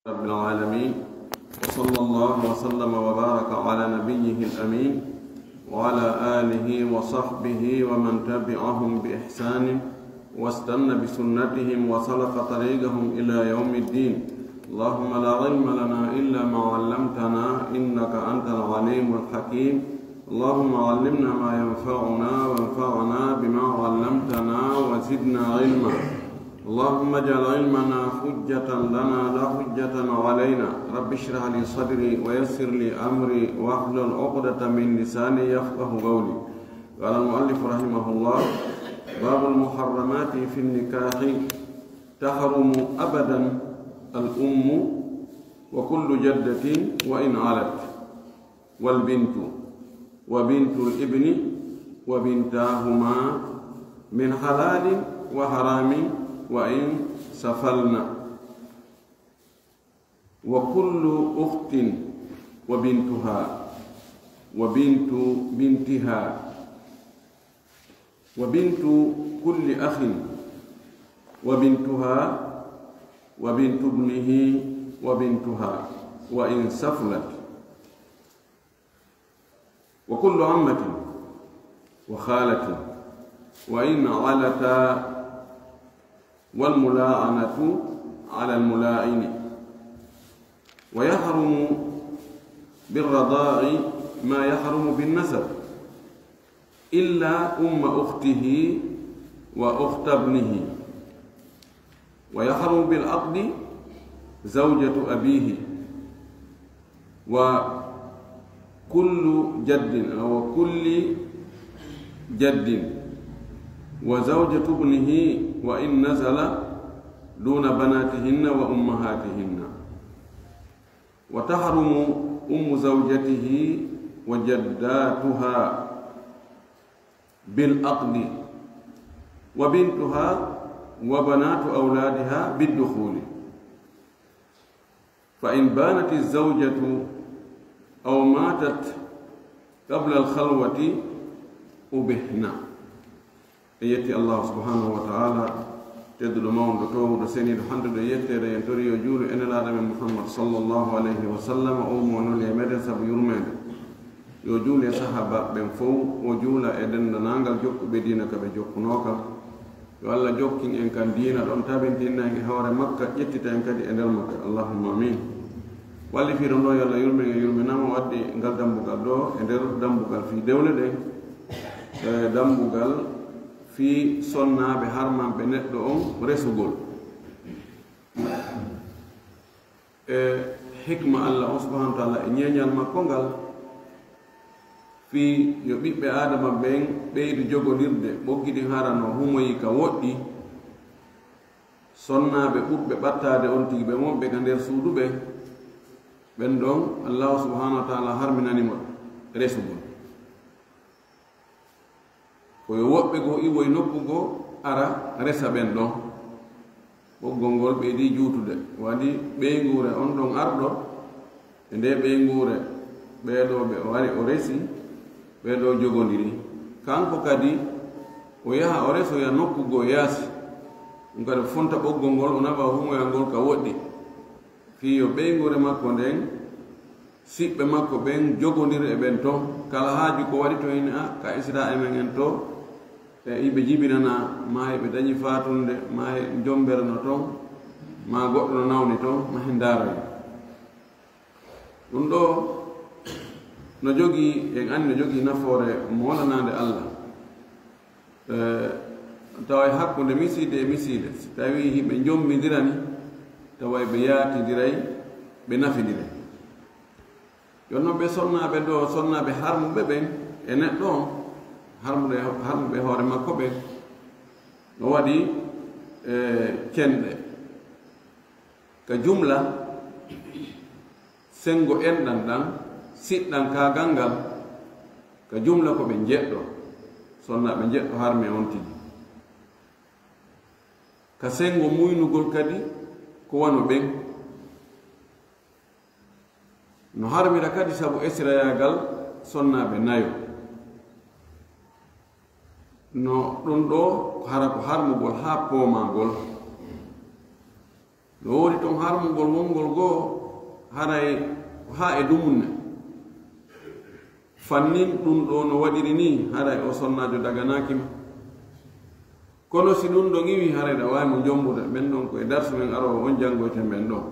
رب العالمين، وصلى الله وسلم وبارك على نبيه الأمين وعلى آله وصحبه ومن تبعهم بإحسان واستنى بسنتهم وسلك طريقهم إلى يوم الدين. اللهم لا علم لنا إلا ما علمتنا إنك أنت العليم الحكيم. اللهم علمنا ما ينفعنا وانفعنا بما علمتنا وزدنا علما. اللهم اجعل علمنا حجة لنا لا حجة علينا. رب اشرح لي صدري ويسر لي أمري واحلل عقدة من لساني يفقه قولي. قال المؤلف رحمه الله: باب المحرمات في النكاح. تحرم أبدا الأم وكل جدة وإن علت، والبنت وبنت الابن وبنتاهما من حلال وحرام وإن سفلنا، وكل أخت وبنتها وبنت بنتها وبنت كل أخ وبنتها وبنت ابنه وبنتها وإن سفلت، وكل عمة وخالة وإن علتا، والملاعنة على الملاعن. ويحرم بالرضاع ما يحرم بالنسب إلا أم أخته وأخت ابنه. ويحرم بالعقد زوجة أبيه وكل جد أو كل جد وزوجة ابنه وإن نزل دون بناتهن وأمهاتهن. وتحرم أم زوجته وجداتها بالعقد، وبنتها وبنات أولادها بالدخول. فإن بانت الزوجة أو ماتت قبل الخلوة أبهنا. يتي الله سبحانه وتعالى تدل مون دو سيني الحمد يتي ينتري يجول ان العالم محمد صلى الله عليه وسلم او مون يمد سب يرمد يجول صحابه بن فو وجول ادن نانغال جوك بدينا كبه جوك نوكا والله جوكين ان كان دينا دون تابنتين نانغي هوره مكه يتيتا en kadi endel makka allahumma amin. walli fi do yalla yurmenama waddi ngal dambugal do e der dambugal fi dewle de dambugal fi sonnaɓe harmanɓe neɗɗo on resugol e hikma allah on subahana wa taala e ñeñal makko ngal fi yo ɓiɓɓe adama ɓen ɓeydu jogodirde ɓoggidi harano humoyi ka woɗɗi sonnaɓe ɓuɓɓe ɓattade on tigi ɓe monɓe ka nder suuduɓe ɓen ɗon allahu subahana wa taala harminanimo resugol. koyo woɓɓe go iwoye nokku go ara resa ɓen ɗon ɓoggol ngol ɓeydi juutude waɗi ɓeygure on ɗon arɗo e nde ɓeygure ɓeeɗo ɓe o ari o resi ɓeeɗo jogodiri kanko kadi o yaha o resoya nokku go yaasi ɗum kadi fonta ɓoggol ngol o naɓa humoyal ngol ka woɗɗi fiyo ɓeygure makko nden siɓɓe makko ɓen jogodiri e ɓen ton kala haaju ko waɗi to hine ka isra e men en to e yiɓe jibinana ma heɓe dañi fatunde ma he jomberno toon ma goɗɗo no nawni toon ma he ndaroy ɗum ɗo no jogii en anndi no jogii nafoore molanade allah tawa e hakkunde misiide e misiide si tawi yimɓe jommidirani tawa ɓe yaatidiray ɓe nafidiray jonno ɓe sonnaɓe ɗo sonnaɓe harmuɓe ɓen e neɗɗo on harmuɓe hoore makko ɓe no waɗi cenɗe ka jumla sengo enɗan ɗan siɗɗan kagal ngal ka jumla ko ɓe jeɗɗo sonnaɓe jeɗɗo harme on tigi ka sengo muynugol kadi ko wano ɓen no harmira kadi sabu esirayagal sonnaɓe nayo no ɗum ɗo hara ko harmugol ha poomagol no woni ton harmugol wongol goo haray ha e dumunne fannin ɗum ɗo no waɗiri ni haray o sonnajo daganakima kono si ɗum ɗo ƴiwi haray ɗa wawi mo jombude ɓen ɗon koye darsu men arowo on janngoyten ɓen ɗon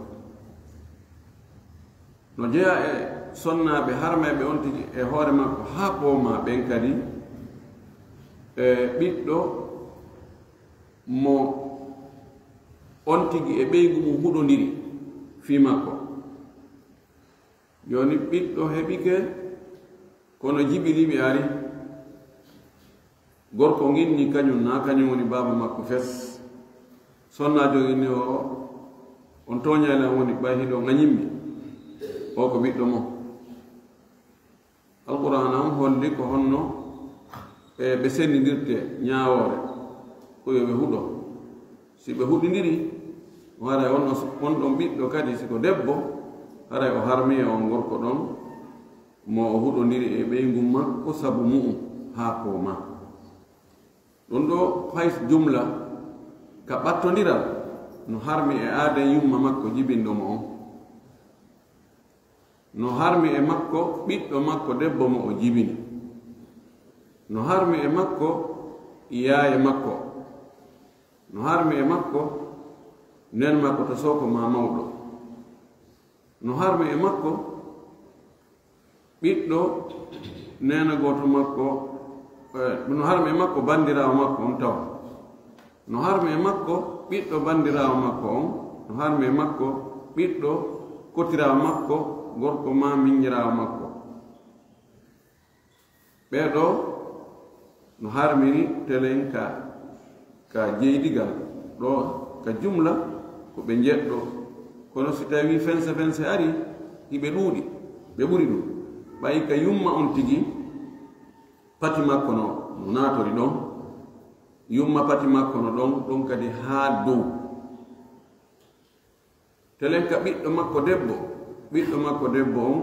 no jeeya e sonnaɓe harmeɓe on tigi e hoore makko ha ɓooma ɓen kadi e ɓiɗɗo mo on tigi e ɓeygu mum huɗodiri fi makko joni ɓiɗɗo heɓike kono jiɓiliɓe ari gorko ginni kañum na kañum woni baba makko fes sonnajo inni o on toñaylan woni ɓayhiɗo ŋañimmi o ko ɓiɗɗo mo alqur'ana on holli ko honno e ɓe sendidirte ñaawore ko yo ɓe huɗo si ɓe huɗidiri o haray on ɗon ɓiɗɗo kadi siko debbo haray o harmi e on gorko ɗon mo o huɗodiri e ɓeygum makko sabu mu'um haa kooma ɗum ɗo hay jumla ka ɓattodiral no harmi e aaden yumma makko jibinɗomo on no harmi e makko ɓiɗɗo makko debbo mo o jibini no harmi e makko yaaye makko no harmi e makko nen makko to soko ma mawɗo no harmi e makko ɓiɗɗo nena goto makko no harmi e makko bandirawo makko on taw no harmi e makko ɓiɗɗo bandirawo makko on no harmi e makko ɓiɗɗo kotirawo makko gorko ma miññirawo makko ɓeɗo no harmiri telen ka jeydigal ɗo ka jumla ko ɓe jeɗɗo kono si tawi fense fense ari hiɓe ɗuuɗi ɓe ɓuri ɗum ɓayi ka yumma on tigi pati makko no natori ɗon yumma pati makko no ɗon kadi haa dow telen ka ɓiɗɗo makko debbo on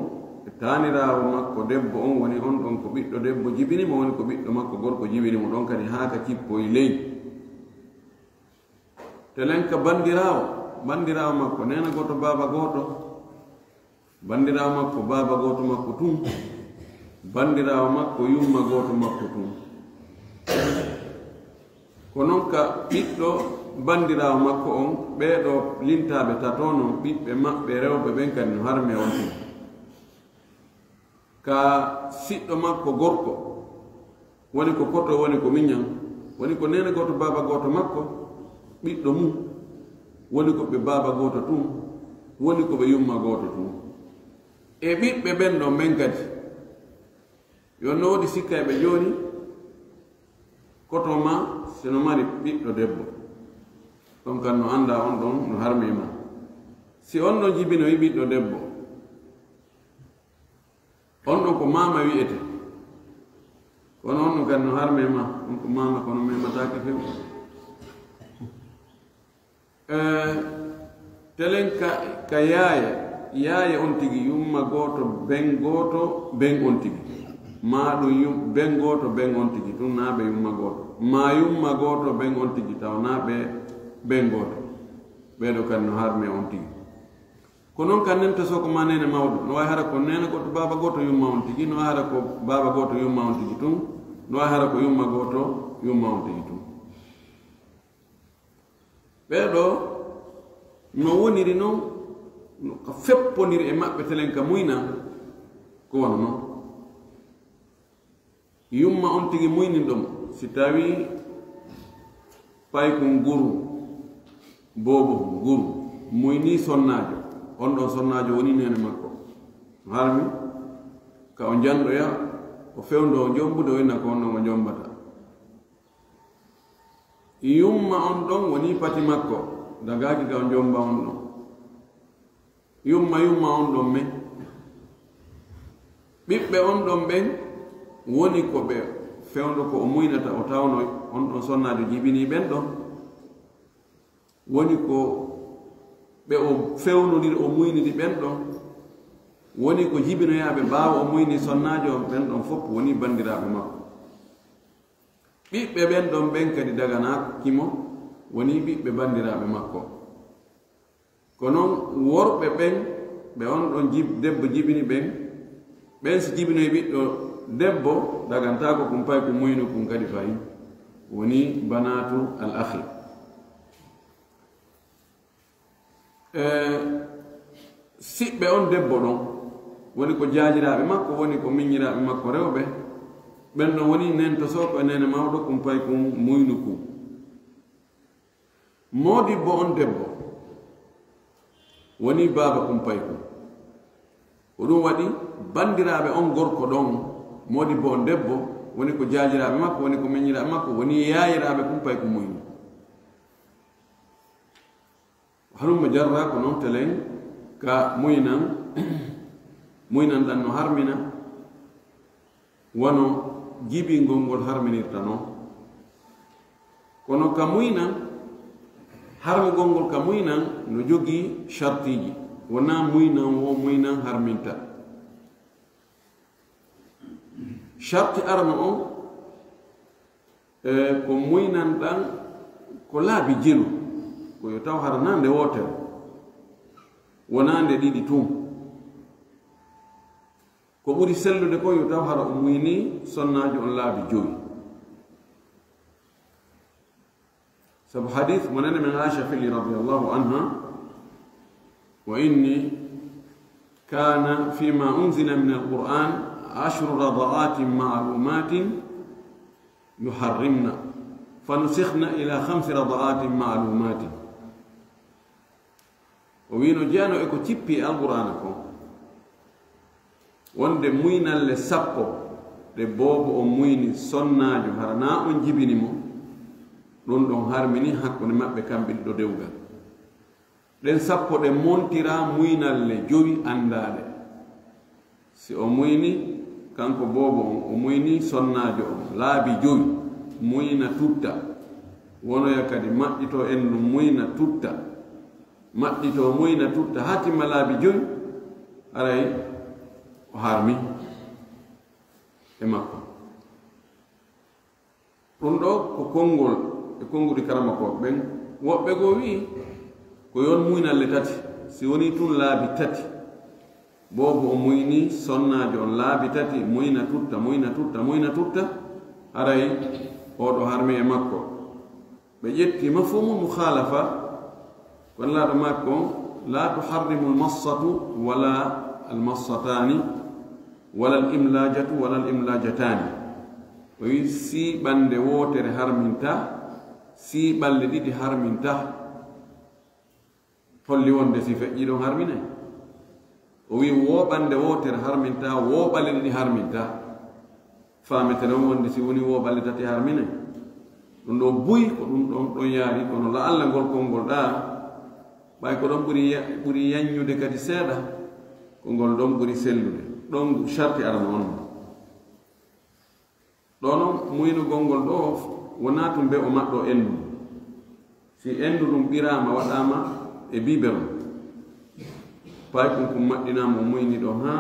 taaniraawo makko debbo on woni on ɗon ko ɓiɗɗo debbo jibinimo woni ko ɓiɗɗo makko gorko jibinimo ɗon kadi haa ka kippoye ley telen ka bandirawo makko nena goto baba goto bandirawo makko baba goto makko tum bandirawo makko yumma goto makko tum ko noon ka ɓiɗɗo bandirawo makko on ɓeeɗo lintaɓe tato non ɓiɓɓe maɓɓe rewɓe ɓen kadi no harme on tum ka siɗɗo makko gorko woni ko koto woni ko miñan woni ko nene goto baba goto makko ɓiɗɗo mum woni ko ɓe baba goto tum woni ko ɓe yumma goto tum e ɓiɓɓe ɓen ɗon ɓen kadi yo no woodi sikkayɓe joni koto ma seno mari ɓiɗɗo debbo ɗon kan no anda on ɗon no harmima si on ɗon jibinoyi ɓiɗɗo debbo on ɗon ko mama wiyete kono on ɗon kan no harmima on ko mama kono mematake few telen ka yaaye on tigi yumma goto ben on tigi ma ɗum ben goto ben on tigi tun naɓe yumma goto ma yumma goto ben on tigi taw naɓe ben goto ɓeɗo kadi no harme on tigi ko noon kan nenta soko ma nene mawɗo no wawi hara ko nene goto baba goto yumma on tigi no wawi hara ko baba goto yumma on tigi tun no wawi hara ko yumma goto yumma on tigi tun ɓeɗo no woniri noon ko feppodiri e maɓɓe telen ka muyna ko wona noon yumma on tigi muynin ɗomo si tawi paykon guru bobo guru muyni sonnajo on ɗon sonnajo woni nene makko harmi ka o janɗoya o fewndo o jombude o winna ko on ɗon o jombata yumma on ɗon woni pati makko dagaki ka o jomba on ɗon yumma on ɗon men ɓiɓɓe on ɗon ɓen woni ko ɓe fewndo ko o muynata o tawno on ɗon sonnajo jibini ɓen ɗon woni ko ɓe o fewnodiri o muynidi ɓen ɗon woni ko jibinoyaɓe ɓaawa o muyni sonnajo ɓen ɗon fof woni bandiraɓe makko ɓiɓɓe ɓen ɗon ɓen kadi daganakimo woni ɓiɓɓe bandiraɓe makko kono worɓe ɓen ɓe on ɗon debbo jibini ɓen si jibinoy ɓiɗɗo debbo dagantako kum pay ko muyno kum kadi fayi woni banatu al akhi siɓɓe on debbo ɗon woni ko jaajiraɓe makko woni ko miññiraɓe makko rewɓe ɓen ɗon woni nen to soko e nene mawɗo kum pay kum muynu kum modibbo on debbo woni baaba kum pay kum ko ɗum waɗi bandiraɓe on gorko ɗon modibbo on debbo woni ko jaajiraɓe makko woni ko miññiraɓe makko woni yaayiraɓe kum pay kum muynu halumma jarra ko noon telen ka muynan ɗan no harmina wono jibingol ngol harminirta noon kono ka muynan harmugol ngol ka muynan no jogii chartiji wona muynan wo muynan harminta charti arno on ko muynan ɗan ko laabi jelu ko yo taw hara nande wotere wonande ɗiɗi tum ko ɓuri sellude ko yo taw hara o muyni sonnajo on laabi joyi sabu hadith mo nane men Aisha fili radiallahu anha wa inni kana fima unzila min alquran 10 radaatin ma'lumatin yuharrimna fanusikhna ila 5 radaatin ma'lumatin o wino jeano e ko cippi alqur'ana ko wonde muynalle sappo de boobo o muyni sonnajo harana on jibini mo ɗum ɗon harmini hakkunde maɓɓe kamɓe ɗiɗo dewgal ɗen sappo ɗe montira muynalle jowi andaɗe si o muyni kanko boobo on o muyni sonnajo on laabi jowi muyna tutta wonoya kadi maɗɗito en ɗum muyna tutta maɗɗito muyna tutta hatimma laabi jowi aray o harmi e makko ɗum ɗo ko konngol e konngudi karama ko ɓen woɓɓe goo wi ko yon muynalle tati si woni tun laabi tati boobo o muyni sonnajo on laabi tati muyna tutta aray oɗo harmi e makko ɓe ƴettima fo mo mukhalafa kon laaɗo makko la tuharrimu almassatu wala almassatani wala alimlajatu wala alimlajatani o wi siiɓande wootere harminta siiɓalle ɗiɗi harminta holli wonde si feƴƴi ɗon harminay o wi wooɓande wootere harminta wooɓalle ɗiɗi harminta faametere on wonde si woni wooɓalle tati harminay ɗum ɗo buy ko ɗum ɗon ɗon yaari kono la allah ngol konngol ɗa ɓay ko ɗon ɓuri yaññude kadi seeɗa ko ngol ɗon ɓuri sellude ɗon charti arano on ɗo noon muynugol ngol ɗo wona tum be o maɗɗo endu si endu ɗum ɓirama waɗama e biberon pay kum maɗɗinama o muyni ɗo ha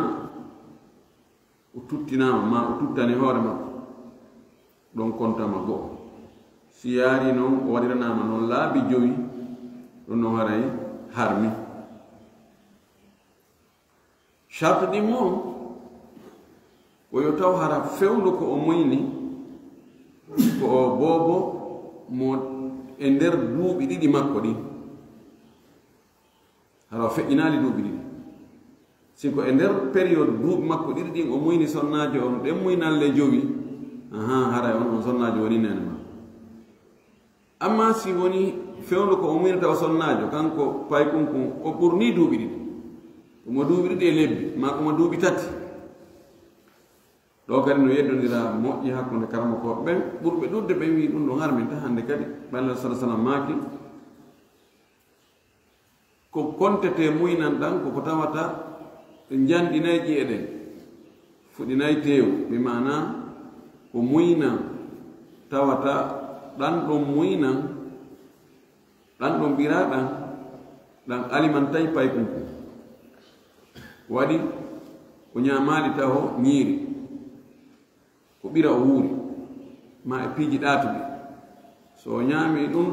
o tuttinama ma o tuttani hoore makko ɗon kontama go'o si yaari noon o waɗiranama noon laabi jowi ɗum noon haray harmi charte ɗin moom o yo taw hara fewnu ko o muyni ko o boobo mo e nder duuɓi ɗiɗi makko ɗi hara o feƴƴinaali duuɓi ɗiɗi siko e nder période duuɓi makko ɗiɗi ɗin o muyni sonnajo on ɗen muynalle jowi haray on sonnajo woni nene ma amma si woni fewnu ko o muynata o sonnajo kanko pay kunkum o ɓurni duuɓi ɗiɗi omo duuɓi ɗiɗi e lebbi ma komo duuɓi tati ɗo kadi no yeddodira moƴƴi hakkunde karama ko ɓen ɓurɓe ɗurde ɓen wi ɗum ɗo harminta hannde kadi ɓallah sa sallam maaki ko kontete muynan ɗan koko tawata janɗinayi ƴi'e ɗen fuɗinayi teew ɓe mana ko muynan tawata ɗan ɗon muynan ɗan ɗon ɓira ɗan alimantayi pay kunku waɗi ko ñamali taho ñiiri ko ɓira o wuuri ma e piiji ɗaatuɗi so o ñaami ɗum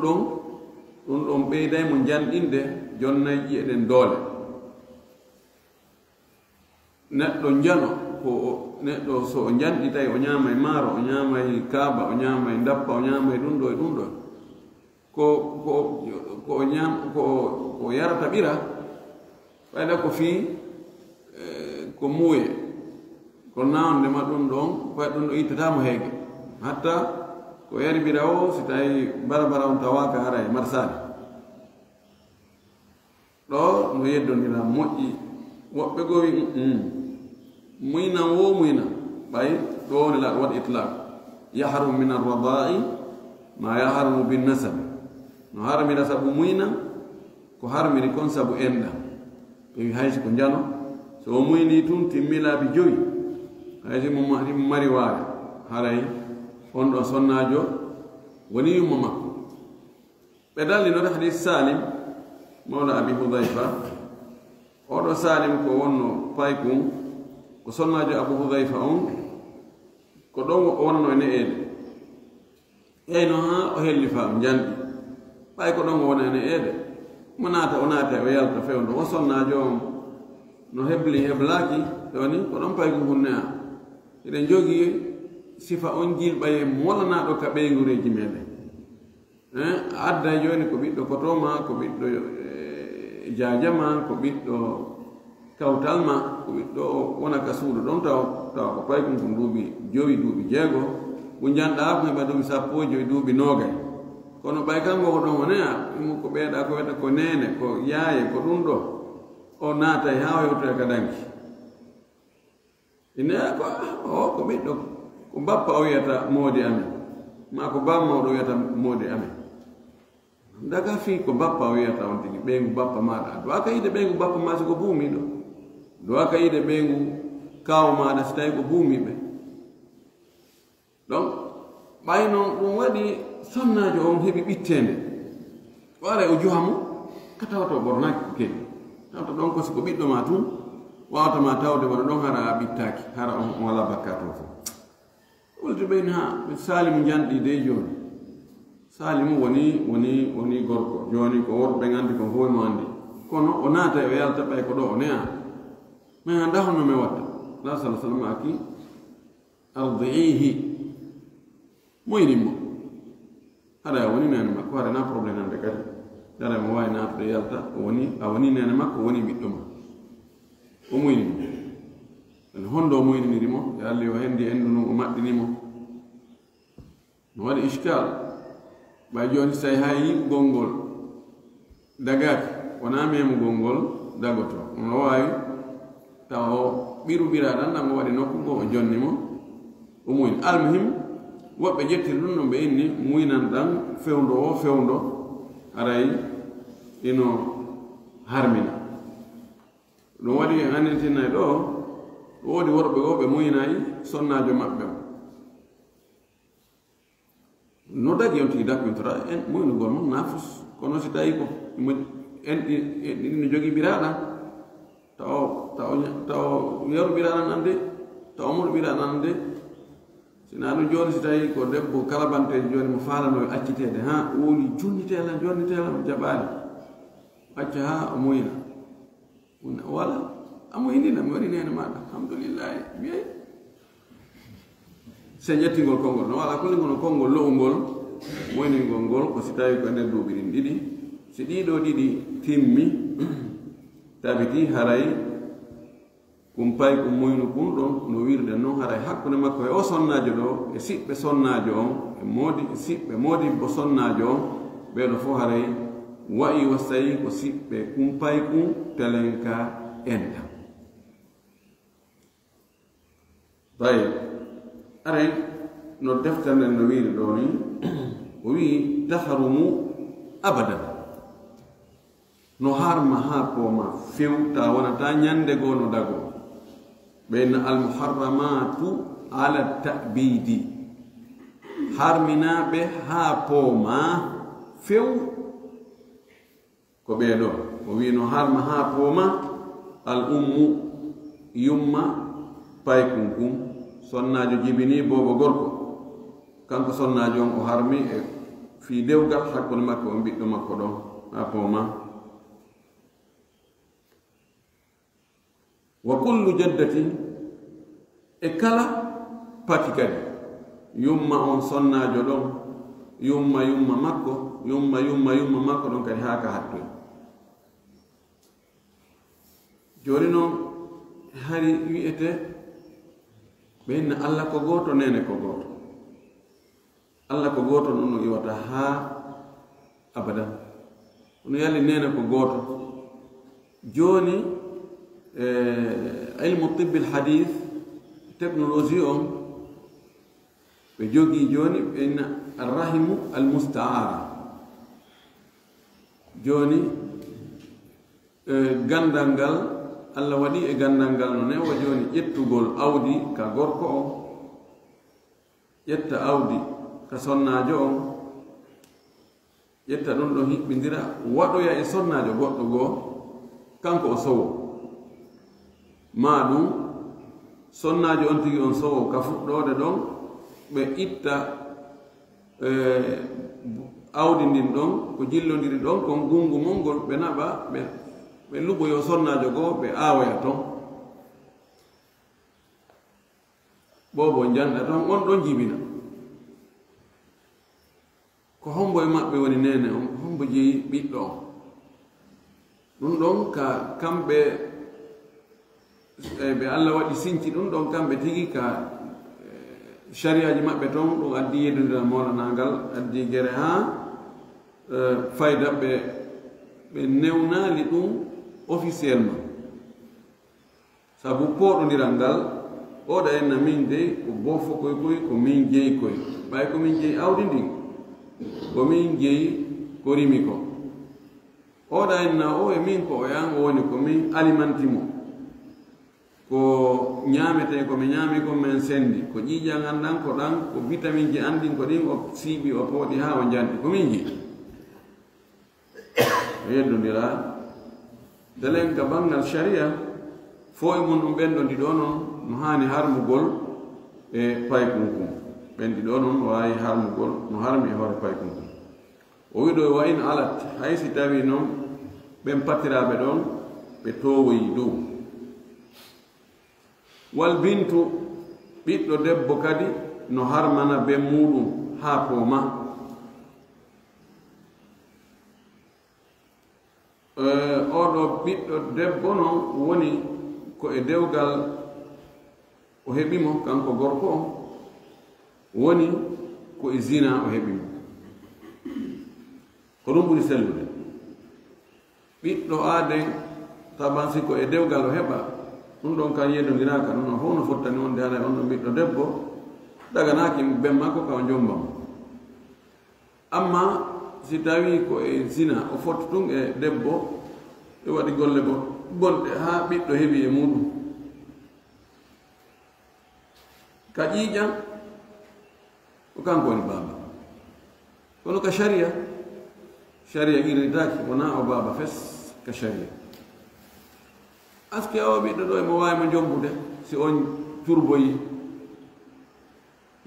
ɗon ɓeyday mo janɗinde jonnayi eɗen doole neɗɗo jano ko neɗɗo so o janɗi tawi o ñaamay maaro o ñaamay kaaba o ñaamay ndappa o ñaamay ɗum ɗo e ɗum ɗo ko yarata ɓira ɓayda ko fii ko muuye ko nawndema ɗum ɗon koye ɗum ɗo ittatamo heege hatta ko yari ɓira o si tawi barabara on tawaka hara e marsade ɗo no yeddondira moƴƴi woɓɓe gowi muynan wo muyna ɓay ɗo woni la waɗ itlaq yahrum min arradai ma yahrumu binnasabi no harmira sabu muyna ko harmiri kon sabu enɗam ɓewi haysi ko jano so o muyni tun timmilaɓi 5 haysi mo mari waare haray on ɗon sonnajo woni yumma makko ɓe dallinode hadis salim mawla abi hudayfa oɗo salim ko wonno paykum ko sonnajo abu hudayfa on ko ɗon o wonno e ne'eede eyno ha o helli faam janɗi ɓay ko ɗon o wona e ne'eede mo naata o naata o yalta fewndo o sonnajo on no hebli heblaki ɗoni ko ɗon paykum hunne a eɗen jogii sifa on jilɓaye molanaɗo ka ɓeygureji meɗen adda joni ko ɓiɗɗo kotoma ko ɓiɗɗo jajama ko ɓiɗɗo kawtalma ko ɓiɗɗo wona ka suudu ɗon tawa ko paykum ko duuɓi 5 duuɓi 6 ko janɗa ko heɓa duuɓi 15 duuɓi 20 kono ɓay kanko ko ɗon wonea ko ɓeeɗa ko wiyata ko nene ko yaaye ko ɗum ɗo o naatay ha o yewtoya ka danki ine ko ɓiɗɗo ko bappa o wiyata moodi amen ma ko bammawɗo wiyata moodi amen daga fii ko bappa o wiyata on tigi ɓeygu bappa maɗa do aka yide ɓeygu bappa ma siko buumiɗo do aka yide ɓeygu kawo maɗa so tawi ko buumiɓe donc ɓay noon ɗum waɗi sonnajo on heɓi ɓittende wara o juhamo ka tawata o ɓornaki ko keɗi tawta ɗon ko siko ɓiɗɗo ma tun wawatama tawde wona ɗon hara a ɓittaki hara on wala bakka to fof wolde ɓeyni ha salimu janɗi de joni salimu woni gorko joni ko worɓe gandi ko fof mo andi kono o naata o yalta ɓay ko ɗo o ne'a mais anda honno mi watta la sala sallam aki ardiihi moynimmo haɗa a woni nene makko haɗana probléme ande kadi haɗa mo wawi natude yalta a woni nene makko woni ɓiɗɗo ma o moynimo ene hondo o moyninirimo e alli o hendi endu nun o maɗɗinimo no waɗi iskal ɓay joni so tawi ha yiɓgol ngol dagaki wona memugol ngol dagoto ono wawi taw o ɓiru ɓiraɗan ɗam o waɗi nokku go o jonnimo o muyni almuhim woɓɓe ƴettiri ɗum no ɓe inni muynan ɗan fewndo o fewndo aray ino harmina ɗum waɗi annitinay ɗo woodi worɓe go ɓe muynayi sonnajo maɓɓe o no dagi on tigi daɓɓintora en muynugol mum nafus kono si tawi ko en ɗino jogii ɓiraɗan taw yeru ɓiraɗan ande taw omoɗo ɓiraɗan ande sina ɗum joni si tawi ko debbo kalabanteje joni mo falano e accitede ha woni jonnitela jonnitela mo jaɓali acca ha o muyna wala a muynina mi waɗi nene maɗa alhamdulillahi wiyey se ƴettingol konngol no wala kulligol no konngol lo'ungol moyningol ngol ko si tawi ko nder duuɓi ɗin ɗiɗi si ɗiɗo ɗiɗi timmi tabiti haray kum pay kum moynu kum ɗon no wirde noon haray hakkude makko e o sonnajo ɗo e siɓɓe sonnajo on e moodi siɓɓe moodi bo sonnajo on ɓeɗo fof haray wayi wasayi ko siɓɓe kum pay kum telenka enɗam tawi aray no deftere nden no wiiri ɗo ni o wii tahrumu abadan no harma ha kooma few ta wonata ñande goo no dago ɓeyna almuharramatu ala ta'bidi harminaɓe ha pooma few ko ɓeeɗo o wi no harma ha pooma al ummu yumma paykum kum sonnajo jibini bobo gorko kanko sonnajo on o harmi e fi dewgal hakkude makko on ɓiɗɗo makko ɗon ha pooma wa kullu jaddatin e kala pati kadi yumma on sonnajo ɗon yumma makko yumma makko ɗon kadi haa ka hattoy joni noon hari wi'ete ɓenna Allah ko gooto nene ko gooto Allah ko gooto ɗum no iwata haa abadan ono yalli nene ko gooto joni ilmu tibbil hadith technologie on ɓe jogii joni ɓenna arrahimu almustaara joni gandal ngal Allah waɗi e gandal ngal no newa joni ƴettugol awdi ka gorko on ƴetta awdi ka sonnajo on ƴetta ɗum ɗon hiɓɓidira waɗoya e sonnajo goɗɗo goo kanko o sowo ma ɗum sonnajo on tigi on sowo ka fuɗɗode ɗon ɓe itta awdi ndin ɗon ko jillodiri ɗon kon gungu mongol ɓe naɓa ɓe luɓoyo sonnajo goo ɓe aawaya ton ɓobo janɗa ton on ɗon jibina ko hombo e maɓɓe woni nene on hombo jeeyi ɓiɗɗo on ɗum ɗon ka kamɓe ɓe Allah waɗi sinci ɗum ɗon kamɓe tigi ka shariaji maɓɓe ton ɗum addi yedodira molanagal addi gere ha fayda ɓe newnali ɗum officiellement sabu poɗodiral ngal oɗa enna min dey ko bofo koye ko min jeeyi koye ɓay ko min jeeyi awdi ndin ko min jeeyi ko rimi ko oɗa enna o e min ko o yan o woni ko min alimantimo ko ñaamete ko mi ñaami ko men sendi ko ƴiiƴan andan ko ɗan ko vitamine ji andin ko ɗin o siiɓi o pooɗi ha o janɗi ko min ji o yeddodira delen ka bangal sharia fo e mum ɗum ɓenɗo ɗiɗo noon no hani harmugol e paykunkum ɓenɗi ɗo noon no wawi harmugol no harmi e hoore paykunkum o wiɗo wa in alat hay si tawi noon ɓen patiraɓe ɗon ɓe towoyi dow wal bintu ɓiɗɗo debbo kadi no harmana be muɗum ha pooma oɗo ɓiɗɗo debbo noon woni ko e dewgal o heɓimo kanko gorko on woni ko e zina o heɓimo ko ɗum ɓuri sellude ɓiɗɗo aaden tabansi ko e dewgal o heɓa ɗum ɗon kan yedodiraka ɗum ɗon fof no fottani wonde haɗa on ɗon ɓiɗɗo debbo daganaki ben makko ka o jombamo amma si tawi ko e zina o fotta tun e debbo ɓe waɗi golle bonɗe ha ɓiɗɗo heɓi e muɗum ka ƴiiƴan ko kanko woni baaba kono ka sharia irritaki wona o baaba fes ka sharia aske awa ɓiɗɗo ɗo emo wawimo jombude si on turboyi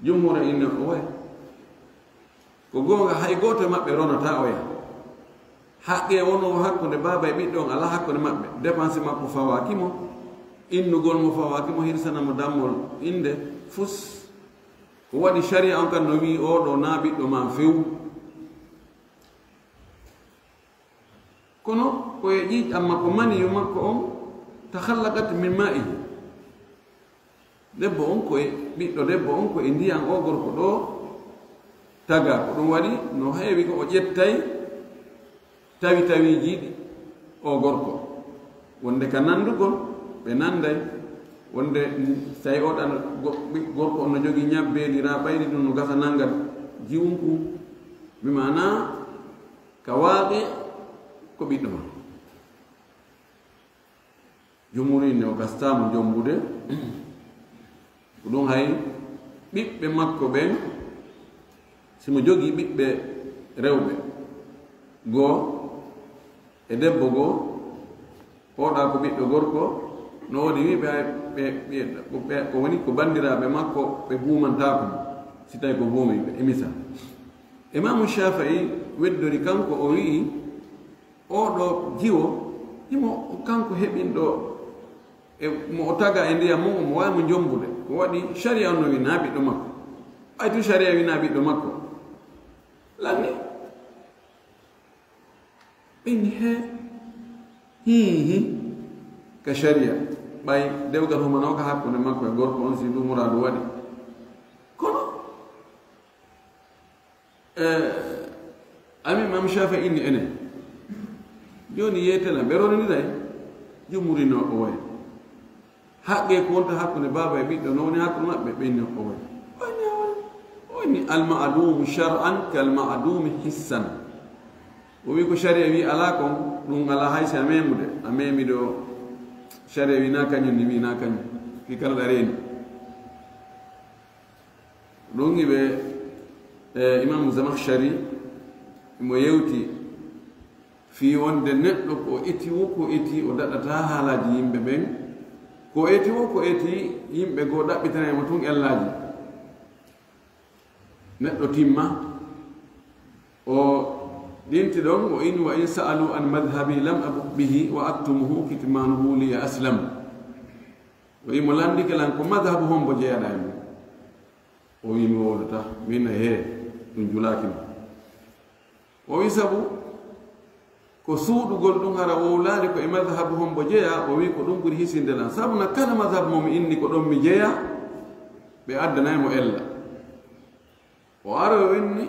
jumhura inne o way ko gonga hay goto e maɓɓe ronata oya haqqe wono hakkude baaba e ɓiɗɗo on ala hakkude maɓɓe dépense makko fawakimo innugol mo fawakimo hirsanamo dammol inde fus ko waɗi sharia on kan no wi oɗo na ɓiɗɗo ma few kono koye ƴiiƴ amma ko maniyu makko on takhallaqat min ma'ihi debbo on koye ɓiɗɗo debbo on koye ndiyan o gorko ɗo taga ko ɗum waɗi no heewi ko o ƴettay tawijiɗi o gorko wonde ka nandugol ɓe nanday wonde tawi oɗano gorko on no jogii ñabbeeli raɓayɗi ɗum no gasa nangat jiwunku bimana ka waaɓe ko ɓiɗɗo ma jumurinne o gastamo jombude ko ɗum hay ɓiɓɓe makko ɓen simo jogii ɓiɓɓe rewɓe goo e debbo goo oɗa ko ɓiɗɗo gorko no woodi wiɓe ɓe ko woni ko bandiraɓe makko ɓe humantako si tawi ko buumiɓe e misal imamu Shafi'i weddori kanko o wii oɗo jiwo imo kanko heɓinɗo mo taga e ndiyam mum mo wawi mo jombude ko waɗi sharia on no wi naa ɓiɗɗo makko ɓay tu sharia wi naa ɓiɗɗo makko lanni ɓini he hihi ka sharia ɓay dewgal humanoka hakkunde makko e gorko on si ɗum muradu waɗi kono amin mam shafa inni enen joni yeytela ɓeroniniday jumurino o way haqqe ko wonta hakkunde baba e ɓiɗɗo no woni hakkude maɓɓe ɓenni o way woni almadumu shar'an kalmadumi hissan o wi ko sharia wi ala kon ɗum ala haysi a memude a memi ɗo sharia wi na kañum ni wi na kañum ki kala ɗa reeni ɗum iɓe imamu zamakhshari mo yewti fi wonde neɗɗo ko eti wo ko eti o daɗata haalaji yimɓe ɓen ko eti wo ko eti yimɓe goo ɗaɓɓitanemo tun ellaji neɗɗo timma o ɗinti ɗon o in wa in sa'alu an madhabi lam abuk bihi wa aktumuhu kitmanuhu liya aslam o yimo landike lan ko madhabu hombo jeeyaɗa e mum o wimi wowlata min he ɗum julakima o wi sabu ko suuɗugol ɗum hara wowlaade ko e madhabu hombo jeeya o wi ko ɗum ɓuri hisinde lan sabu na kala madhabu mo mi inni ko ɗon mi jeeya ɓe addanaymo ella o ara o winni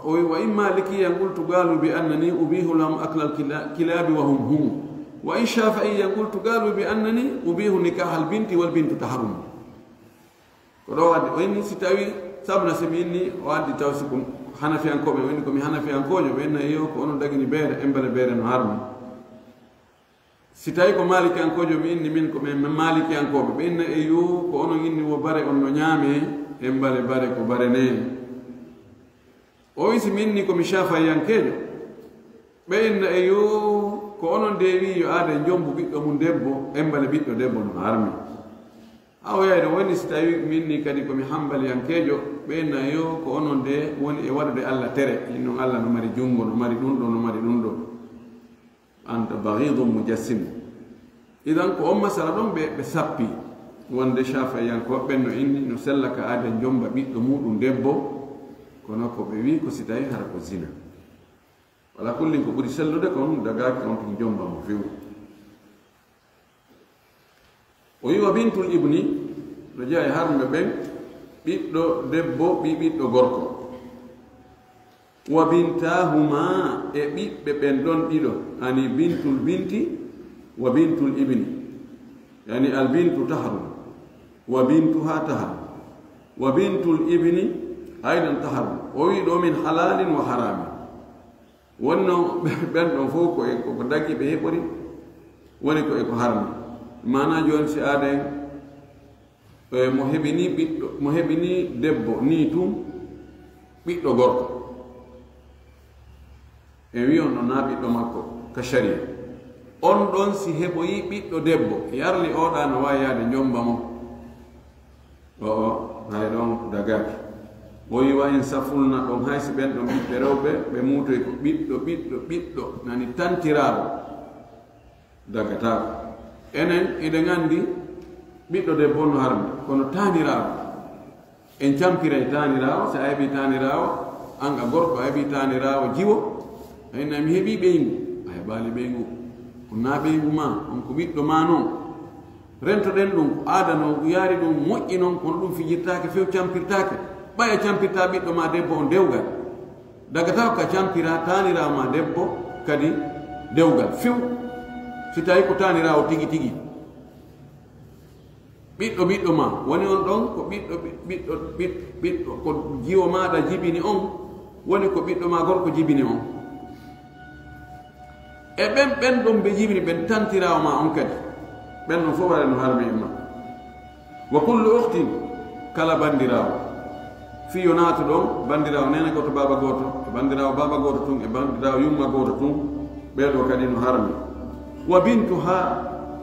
o wi wa in malikiyan qultu galu bi annani ubihu lahum akla alkilabi wa hum hum wa in shafi'iyan qultu galu bi annani ubihu nikaha albinti walbintu tahrum ko ɗo wadde o inni si tawi sabuna somi inni o addi taw si ko hanafiyankoɓe o inni komi hanafiyankojo ɓe inna yo ko onon dagini beere embale beere no harmi si tawi ko malikiyankojo mi inni min ko men malikiyankoɓe ɓe inna e yo ko onon inni wo bare on no ñaame embale bare ko bare ne o wi si mi inni komi shafayankejo ɓe inna e yo ko onon de wi yo aade jombu ɓiɗɗo mum debbo embale ɓiɗɗo debbo no harmi aw yayde woni si tawi minni kadi komi hambaliyankejo ɓenna yo ko onon de woni e waɗude allah tere innon allah no mari jungo no mari ɗum ɗo no mari ɗum ɗo anta bahidum mujassim idan ko on masala ɗon ɓe sappi wonde shafayanko ɓenno inni no sella ka aade jomba ɓiɗɗo muɗum debbo kono ko ɓe wi ko si tawi hara ko zina wala kullin ko ɓuri sellude kon dagaki on tin jomba mo fewu o wi wa bintul ibni no jeeya e harmɓe ɓen ɓiɗɗo debbo ɓiɗɗo gorko wa bintahuma e ɓiɓɓe ɓen ɗon ɗiɗo ani bintul binti wa bintul ibni yani albintu tahrum wa bintuha tahrum wa bintul ibni aydan tahrum o wi ɗo min halalin wa haramin wonno ɓen ɗon fof ko daggi ɓe heɓori woni ko e ko harmi mana joni si aden mo heɓini ɓiɗɗo mo heɓini debbo ni tum ɓiɗɗo gorko e wi on ɗo na ɓiɗɗo makko ka sharia on ɗon si heɓoyi ɓiɗɗo debbo yarli oɗa no wawi yaade jomba mo o hay ɗon dagaki o wi wa in safulna ɗon haysi ɓen ɗon ɓiɓɓe rewɓe ɓe muutoy ko ɓiɗɗo nani tantiraɗo dagatako enen eɗen anndi ɓiɗɗo debbo no harmi kono taaniraawo en campiray taaniraawo so a heɓii taaniraawo an a gorko a heɓii taaniraawo jiwo ayna mi heɓii ɓeyngu a heɓaali ɓeyngu ko naa ɓeyngu ma on ko ɓiɗɗo ma noon rentoɗen ɗum ko aada no yaari ɗum moƴƴi noon kono ɗum fijirtaake few campirtaake ɓaya campirta ɓiɗɗo ma debbo on dewgal dagata ko ka campira taaniraawo ma debbo kadi dewgal few si tawi ko taaniraawo tigi tigi ɓiɗɗo ma woni on ɗon ko ɓiɗɗo ko jiwo maɗa jibini on woni ko ɓiɗɗo ma gorko jibini on e ɓen ɗon ɓe jibini ɓen tantirawo ma on kadi ɓen ɗon fof waɗa no harmi en ma wa kullu uhtin kala bandirawo fiyo naatu ɗon bandirawo nene goto baba goto e bandirawo baba goto tun e bandirawo yumma goto tun ɓeɗo kadi no harmi wa bintuha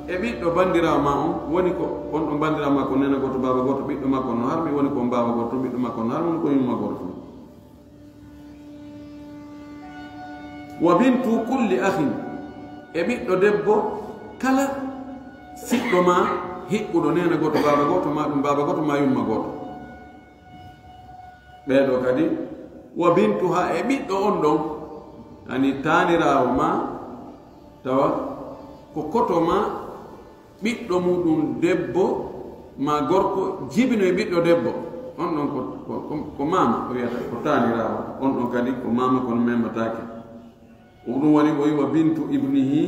e ɓiɗɗo bandirawo ma on woni ko on ɗon bandirawo ma ko nene goto baba goto ɓiɗɗo makko no harmi woni ko baba goto ɓiɗɗo makko no harmi woni ko yumma goto tun wa bintu kulli ahin e ɓiɗɗo debbo kala siɗɗo ma hiɓɓuɗo nene goto baba goto ma ɗum baba goto ma yumma goto ɓeɗo kadi wa bintuha e ɓiɗɗo on ɗon ani tanirawo ma tawa ko koto ma ɓiɗɗo muɗum debbo ma gorko jibino e ɓiɗɗo debbo on ɗon ko mama o wiyata ko tanirawo on ɗon kadi ko mama kono memmatake ɗum woni o yiwa bintu ibnihi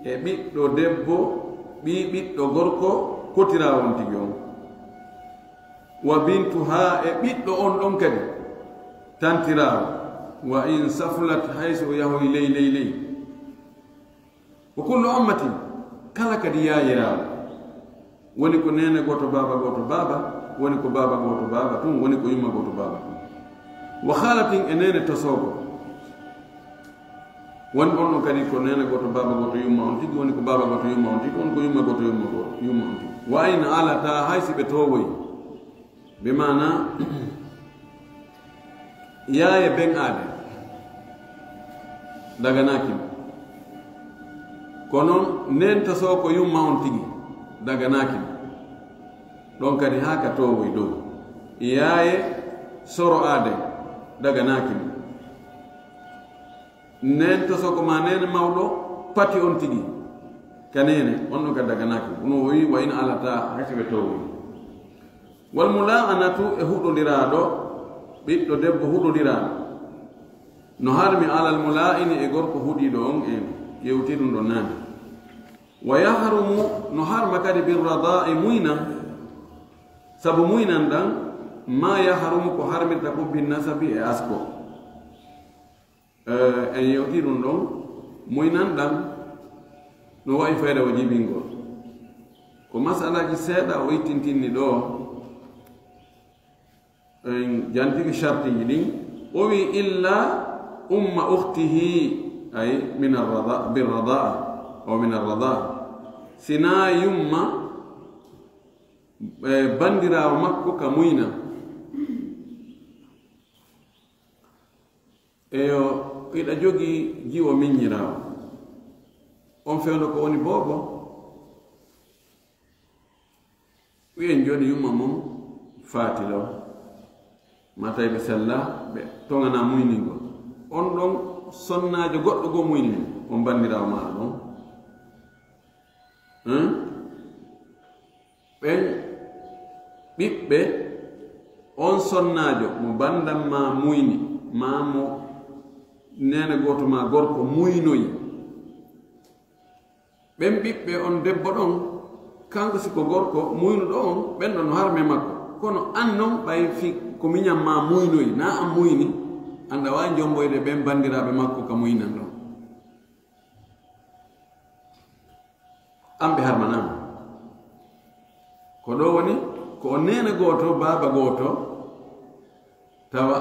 e ɓiɗɗo debbo ɓi ɓiɗɗo gorko kotirawo on tigi on wa bintu ha e ɓiɗɗo on ɗon kadi tantirawo wa in safulat hayso o yahoy ley ko kullu ummati kala kadi yayirawo woni ko nene goto baba woni ko baba goto baba tum woni ko yumma goto baba tum wa khalatin e nene tosogo woni on ɗon kadi ko nene goto baba goto yumma on tigi woni ko baba goto yumma on tigi woni ko yumma goto yumma on tigi wa in alata haysi ɓe towoyi be mana yaye ben ade daganaki kono nen taso ko yumma on tigi daganaki ɗon kadi ha ka towoy dow yaye soro ade daganaki nen taso ko ma nene mawɗo pati on tigi kanene on ɗon kadi daganaki no wi wa in alata haysiɓe towoy wal mula'anatu e huɗodiraɗo ɓiɗɗo debbo huɗodiraɗo no harmi alal mula'ini e gorko huɗiɗo on en yewti ɗum ɗo nani wa yahrumu no harma kadi birrada'i muynan sabu muynan ɗan ma yahrumu ko harmirta ko binnasabi e asko en yewti ɗum ɗon muynan ɗan no wayi fayda o jibingol ko masalaji seeɗa o ittintinni ɗo en jantigi shartiji ɗin o wi illa umma ukhtihi ay min birradaa o min arradaa sina yumma bandirawo makko ka muyna eyo iɗa jogi jiwo miññirawo on fewno ko woni boobo wiyen joni yumma mum faatilo matay ɓe sella ɓe toŋana muyningol on ɗon sonnajo goɗɗo go muyni on bandirawo maɗa ɗon ɓen ɓiɓɓe on sonnajo mo bandan ma muyni ma mo nene goto ma gorko muynoyi ɓen ɓiɓɓe on debbo ɗon kanko siko gorko muynuɗo on ɓen ɗon no harme makko kono an noon ɓay fi ko miñam ma muynoyi na an muyni anda wawi jomboyde ɓen bandiraɓe makko ka muynan ɗon an ɓe harmanama ko ɗo woni ko o nene goto baba goto tawa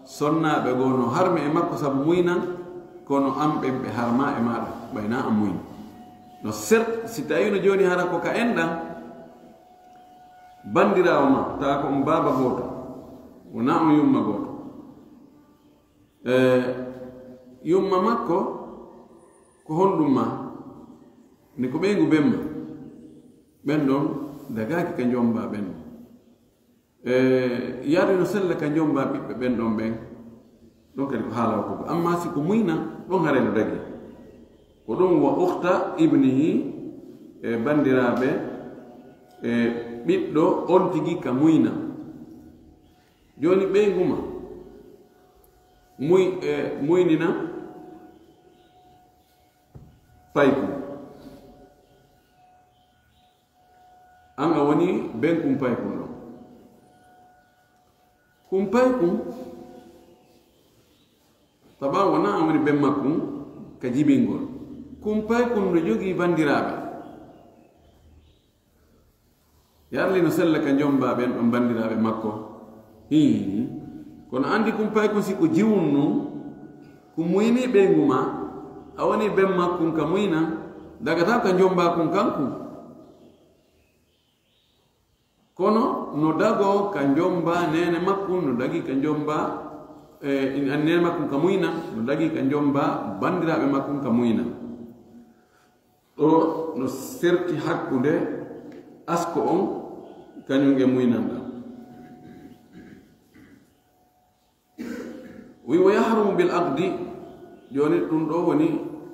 sonnaɓe goo no harmi e makko sabu muynan kono an ɓen ɓe harma e maɗa ɓayna an muyni no si tawi no joni hara ko ka enɗan bandirawo ma tawa ko on baba goto wona on yumma goto yumma makko ko honɗum ma ni ko ɓeygu ɓenma ɓen ɗon dagaki ka jomba ɓen yaade no sella ka jomba ɓiɓɓe ɓen ɗon ɓen ɗon kadi ko haalawa ko amma si ko muyna ɗon hare no dagi ko ɗum wa ukhta ibnihi e bandiraɓe e ɓiɗɗo on tigi ka muyna joni ɓeyguma muynina payku an a woni ben kumpaykum ɗo kumpaykum taɓa wona an woni ben makkum ka jibingol kumpaykum no jogii bandiraɓe yarli no sella ka jomba ɓen ɗon bandiraɓe makko kono andi kumpaykum si ko jiwunnu ko muyni ɓeyguma a woni ben makkum ka muyna dagata ka jomba kum kanku kono no dago ka jomba nene makkum no dagi ka jomba nene makkum ka muyna no dagi ka jomba bandiraɓe makkum ka muyna ɗo no serti hakkunde asko on kañum e muynanɗam wi wa yahrumu bil aqdi joni ɗum ɗo woni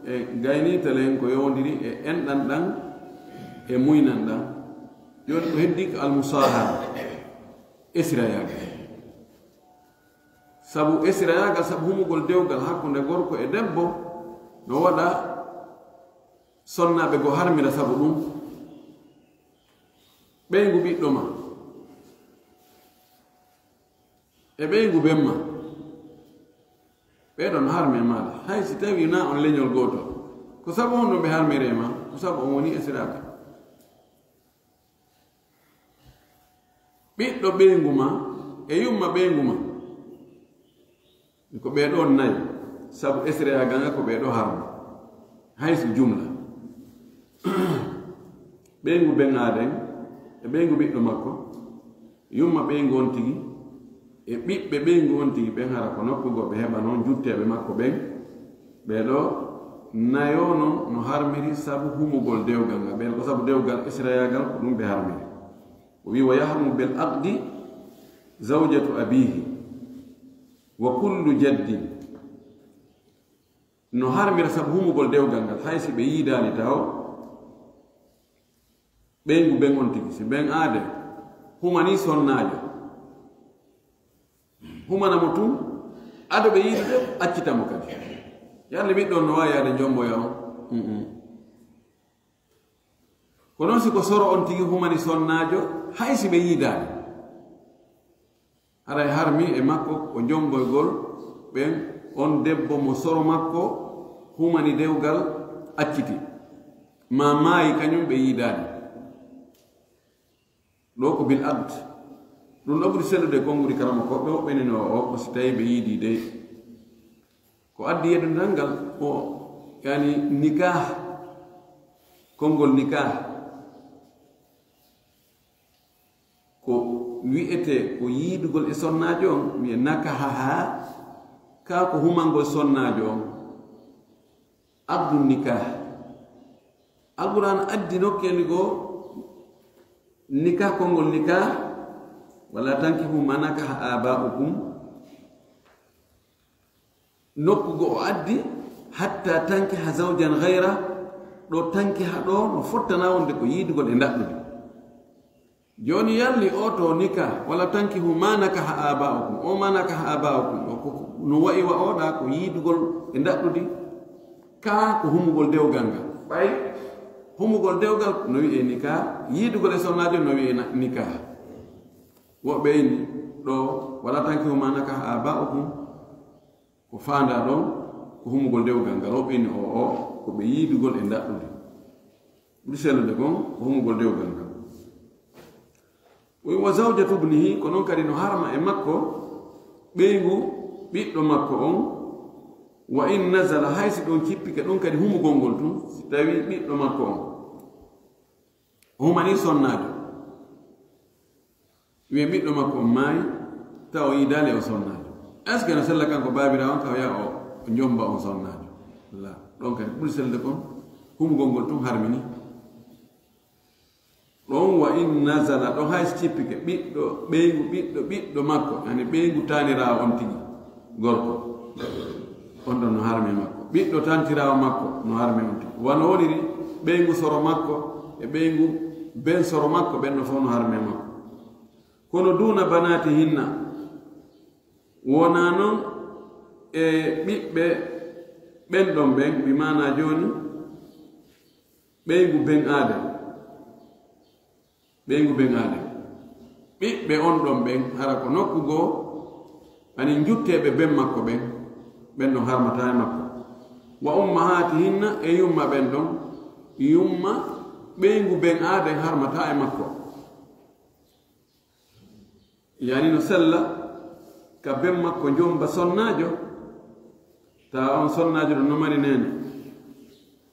e gaynitalen ko yowdiri e enɗan ɗan e muynan ɗan joni ko heddi ko almusahara esirayagal sabu esirayagal sabu humugol dewgal hakkunde gorko e debbo no waɗa sonnaɓe go harmira sabu ɗum ɓeygu ɓiɗɗo ma e ɓeygu benma ɓeɗon harme maɗa hay si tawi na on leñol gotol ko sabu on ɗum ɓe harmire ma ko sabu on woni esiragal ɓiɗɗo ɓeygu ma e yumma ɓeygu ma ko ɓeɗo nayi sabu esiragal nga ko ɓeɗo harma hay si jumla ɓeygu ben aden e ɓeygu ɓiɗɗo makko yumma ɓeygu on tigi e ɓiɓɓe ɓeygu on tigi ɓen hara ko nokkugo ɓe heɓa noon jutteɓe makko ɓen ɓeɗo nayo noon no harmiri sabu humugol dewgal ngal ɓen ko sabu dewgal esirayagal ko ɗum ɓe harmiri o wi wa yahrumu bil aqdi zawjatu abihi wa kullu jaddin no harmira sabu humugol dewgal ngal hay si ɓe yiidani taw ɓeygu ɓen on tigi si ɓen aade humani sonnajo humanamo tun ado ɓe yiide ɗo accitamo kadi yalla ɓiɗɗon no wawi yaade jomboya on ko noon siko soro on tigi humani sonnajo hay si ɓe yiidani haɗa harmi e makko ko jomboygol ɓen on debbo mo soro makko humani dewgal acciti ma maayi kañum ɓe yiidani ɗo ko bil aqd ɗum ɗo ɓuri sellude konngudi karama koɓɓe woɓɓenino o ko si tawi ɓe yiidi dey ko addi yeddudan ngal o yani nikah konngol nikah ko wi'ete ko yiidugol e sonnajo on wiye nakaha ha ka ko humangol sonnajo on abdu nikah alquran addi nokkeni goo nikah konngol nikah wala tankihu ma nakaha aba'ukum nokkugo o addi hatta tankiha zawjan ghayra ɗo tankiha ɗo no fottana wonde ko yiidugol e ndaɓɓude joni yalli o to nikah wala tankihu ma nakaha aba'ukum o ma nakaha aba'ukum no wayi wa oɗa ko yiidugol e ndaɓɓude ka ko humugol dewgal ngal ɓay humugol dewgal no wi'e nikah yiidugol e sonnajo no wi'e nikah woɓɓe ni ɗo wala tankihu ma nakaha aba'ukum ko faanda ɗon ko humugol dewgal ngal woɓɓe ni o ko ɓe yiidugol e ndaɓɓude ɓuri sellude kon ko humugol dewgal ngal wa zawjatu ibnihi ko noon kadi no harma e makko ɓeygu ɓiɗɗo makko on wa in nazala haysi ɗon cippike ɗon kadi humugol ngol tun si tawi ɓiɗɗo makko on humani sonnajo wiye ɓiɗɗo makko on maayi taw o yidali o sonnajo est ce que no sella kanko babira on kaw ya o jomba on sonnajo la ɗon kadi ɓuri selde kon humugol ngol tun harmini ɗon wa in nazala ɗon hay cippike ɓiɗɗo ɓiɗɗo makko yani ɓeygu tanirawo on tigi gorko on ɗon no harme makko ɓiɗɗo tantirawo makko no harme on tigi wano woniri ɓeygu soro makko e ɓeygu ben soro makko ɓen no fof no harme makko kono duna banati hinna wona noon e ɓiɓɓe ɓen ɗon ɓen ɓi mana joni ɓeygu ben aade ɓeygu ben aade ɓiɓɓe on ɗon ɓen hara ko nokku goo ani jutteɓe ben makko ɓen ɓen ɗon harmata e makko wa ummahati hinna e yumma ɓen ɗon yumma ɓeygu ben aade harmata e makko yani no sella ka ben makko jomba sonnajo ta on sonnajo ɗo no mari nene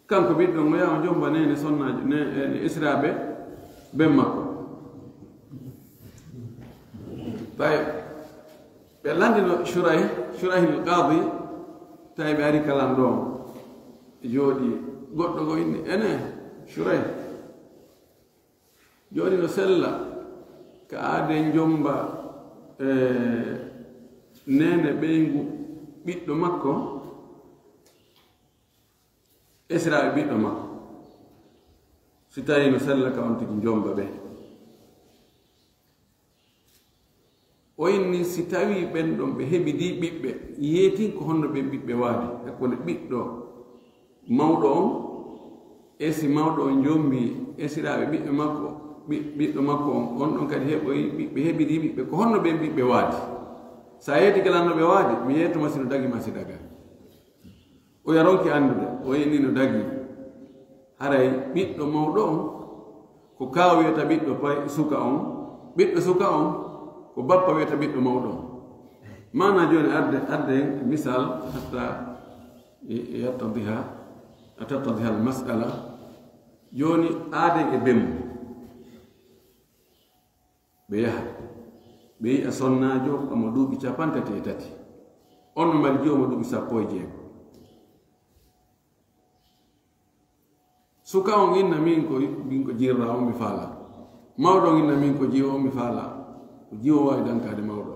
kanko ɓiɗɗo ngo ya o jomba nene sonnajo ne israɓe ben makko tawi ɓe landino shurahil qadi tawi ɓe ari kalan ɗo jooɗi goɗɗo go inni ene Shuray joni no sella ka aade njomba nene ɓeygu ɓiɗɗo makko esiraaɓe ɓiɗɗo makko si tawi no sella ka on tigi njomba ɓe o inni si tawi ɓen ɗon ɓe heɓi ɗi ɓiɓɓe yeetin ko honno ɓen ɓiɓɓe waadi hakkunde ɓiɗɗo mawɗo on e si mawɗo on njombi esiraaɓe ɓiɓɓe makko ɓiɗɗo makko on ɗon kadi heɓoyi ɓiɓɓe heɓi ɗi ɓiɓɓe ko honno ɓen ɓiɓɓe waadi sa yeeti galannoɓe waadi mi yeetuma si no dagi ma si daga o yaronki anndude o inni no dagi haray ɓiɗɗo mawɗo on ko kaaw wiyata ɓiɗɗo suka on ɓiɗɗo suka on ko bappa wiyata ɓiɗɗo mawɗo on mana joni arde misal hatta tattadiha al mas'ala joni aaden e bemmu ɓe yaha ɓe yi'a sonnajo omo duuɓi 33 on no mari jiyo mo duuɓi 16 suka on inna min ko jirra on mi faala mawɗo on inna min ko jiwo on mi faala ko jiwo wawi dankade mawɗo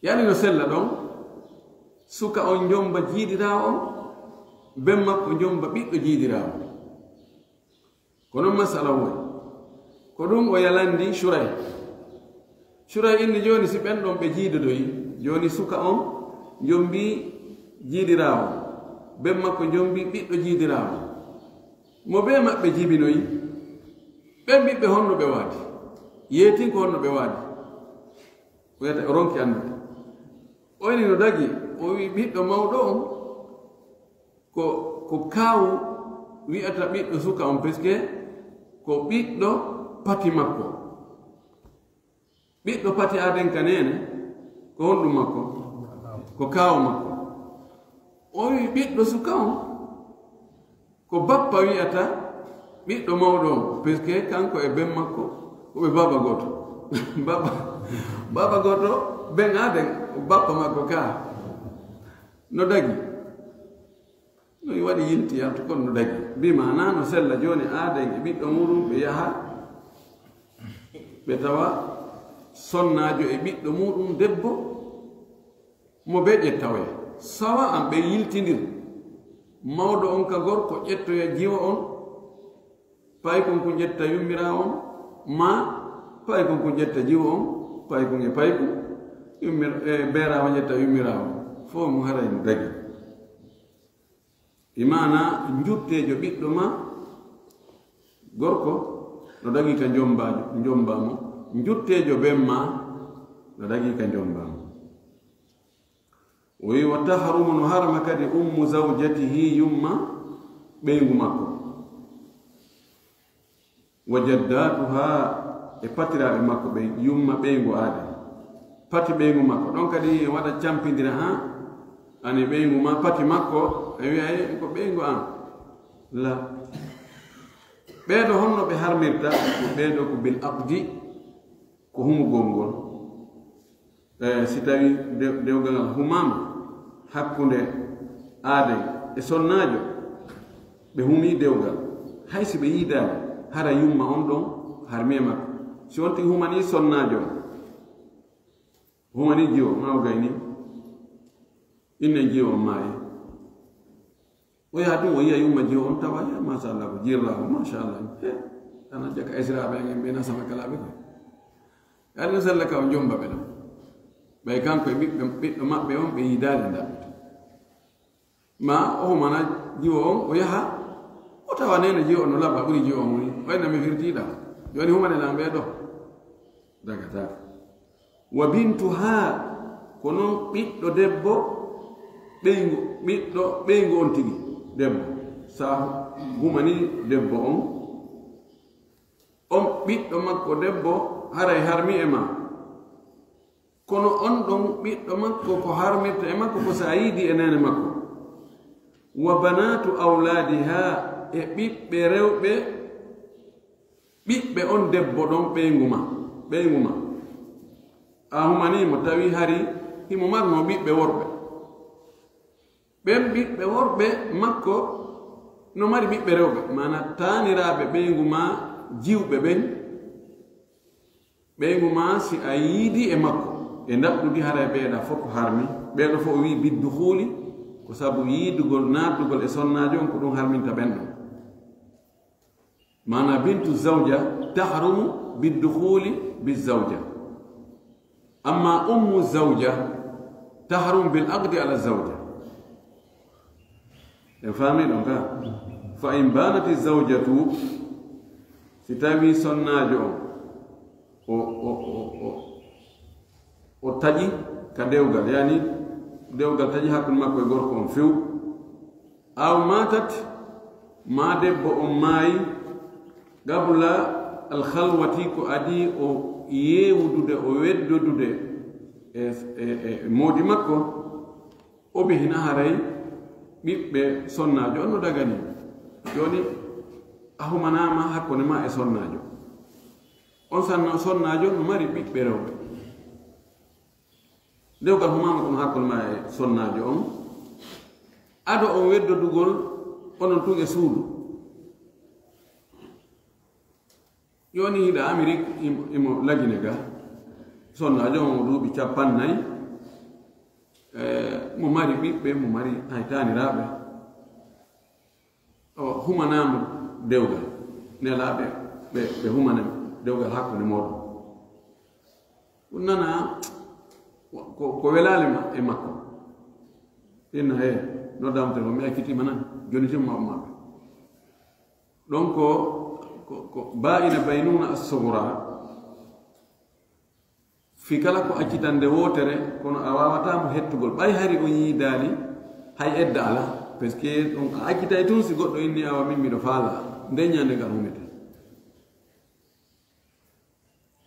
yani no sella ɗon suka on njomba jiidira on ben makko njomba ɓiɗɗo jiidira on ko noon masala woy ko ɗum o yalandi Shuray inni joni si ɓen ɗon ɓe jiidodoyi joni suka on njombi jiidirawo ben makko njombi ɓiɗɗo jiidirawo mo ɓe maɓɓe jibinoyi ɓen ɓiɓɓe honno ɓe waadi yeetin ko honno ɓe waadi wiyata o ronki andude o ini no dagi o wi ɓiɗɗo mawɗo on ko kaawu wi'ata ɓiɗɗo suka on puisque ko ɓiɗɗo pati makko ɓiɗɗo pati aden ka nene ko honɗum makko ko kaawu makko o wi ɓiɗɗo suka on ko bappa wi'ata ɓiɗɗo mawɗo on puisque kanko e ben makko koɓe baba goto baba goto ben aden bappa makko ka no dagi no waɗi yilti yartu kon no dagi bimana no sella joni aaden e ɓiɗɗo muɗum ɓe yaha ɓe tawa sonnajo e ɓiɗɗo muɗum debbo mo ɓe ƴettawoya sawa an ɓe yiltidir mawɗo on ka gorko ƴettoya jiwa on pay kon ko ƴetta yummira on ma pay kon ko ƴetta jiwa on pay kon e payko beerama ƴetta yummira on fo mo haray no dagi imana juttejo ɓiɗɗo ma gorko no dagi ka jombamo juttejo ben ma no dagi ka jombamo o wi wa tahrumu no harama kadi ummu zawjatihi yumma ɓeygu makko wa jaddatuha e patiraɓe makko ɓe yumma ɓeygu aade pati ɓeygu makko ɗon kadi waɗa campidira ani ɓeygu ma pati makko e wiyay ko ɓeygu an la ɓeeɗo honno ɓe harmirta ɓeeɗo ko bil aqdi ko humugol ngol si tawi dewgal ngal humama hakkunde aade e sonnajo ɓe humi dewgal haysi ɓe yiidani hara yumma on ɗon harmiye makko si wonti humani sonnajo humani jiwo mawgayni inne jiwo on maayi o yaha ɗum o yiya yumma jiwo on tawa ya machallah ko jirrawo machallah ana jaka esiraɓe en ɓe nasama kalaɓe ko yaani no sella ka o jomba ɓe ɗon ɓay kanko e ɓiɗɗo maɓɓe on ɓe yiidali ndaɓɓude ma o humana jiwo on o yaha o tawa nene jiwo on no laɓa ɓuri jiwo on woni wayna mi firtiɗa joni humane lamɓe ɗo dagataka wa bintu ha ko noon ɓiɗɗo debbo ɓeygu on tigi debbo sa humani debbo on ɓiɗɗo makko debbo haray harmi e ma kono on ɗon ɓiɗɗo makko ko harmirta e makko ko sa yiidi e nene makko wa banatu awladiha e ɓiɓɓe rewɓe ɓiɓɓe on debbo ɗon ɓeygu ma a humanimo tawi hari himo marno ɓiɓɓe worɓe ɓen ɓiɓɓe worɓe makko no mari ɓiɓɓe rewɓe mana taaniraaɓe ɓeygu ma jiwɓe ɓen ɓeygu ma si a yiidi e makko e ndaɓɗudi hara ɓeeɗa fof ko harmi ɓeeɗo fof o wi bidduhuuli ko sabu yiidugol naatdugol e sonnaajo on ko ɗum harminta ɓen ɗon mana bintu zawja tahrumu bidduhuuli bizawja amma ummu zawja tahrumu bil aqdi ala zawja en faami ɗon ka fa in banati zawjatu si tawi sonnaajo o taƴi ka dewgal yani dewgal taƴi hakkude makko e gorko on few aw matat ma debbo on maayi gabla alhalwati ko adi o yeewudude o weddodude e moodi makko o ɓe hina haray ɓiɓɓe sonnaajo on no dagani joni a humanama hakkunde ma e sonnaajo on sanno sonnaajo no mari ɓiɓɓe rewɓe dewgal humama kono hakkunde ma e sonnaajo on ado on weddodugol onon tun e suudu yoni hiɗa amérique imo lagine ga sonnaajo on o duuɓi 50 mo mari ɓiɓɓe mo mari haytaniraaɓe o humanama dewgal nelaaɓe ɓe humana dewgal hakkunde moɗon ɗum nana ko welaali e makko inna he noddamte ko mi accitima nan joni tim maɓe maɓe donc ko baina baynuna assugura fi kala ko accitande wotere kono a wawatamo hettugol ɓay hari o yiidaali hay edda ala par ce que ɗum a accitay tun si goɗɗo inni awa min miɗo faala ndeññande ngal humete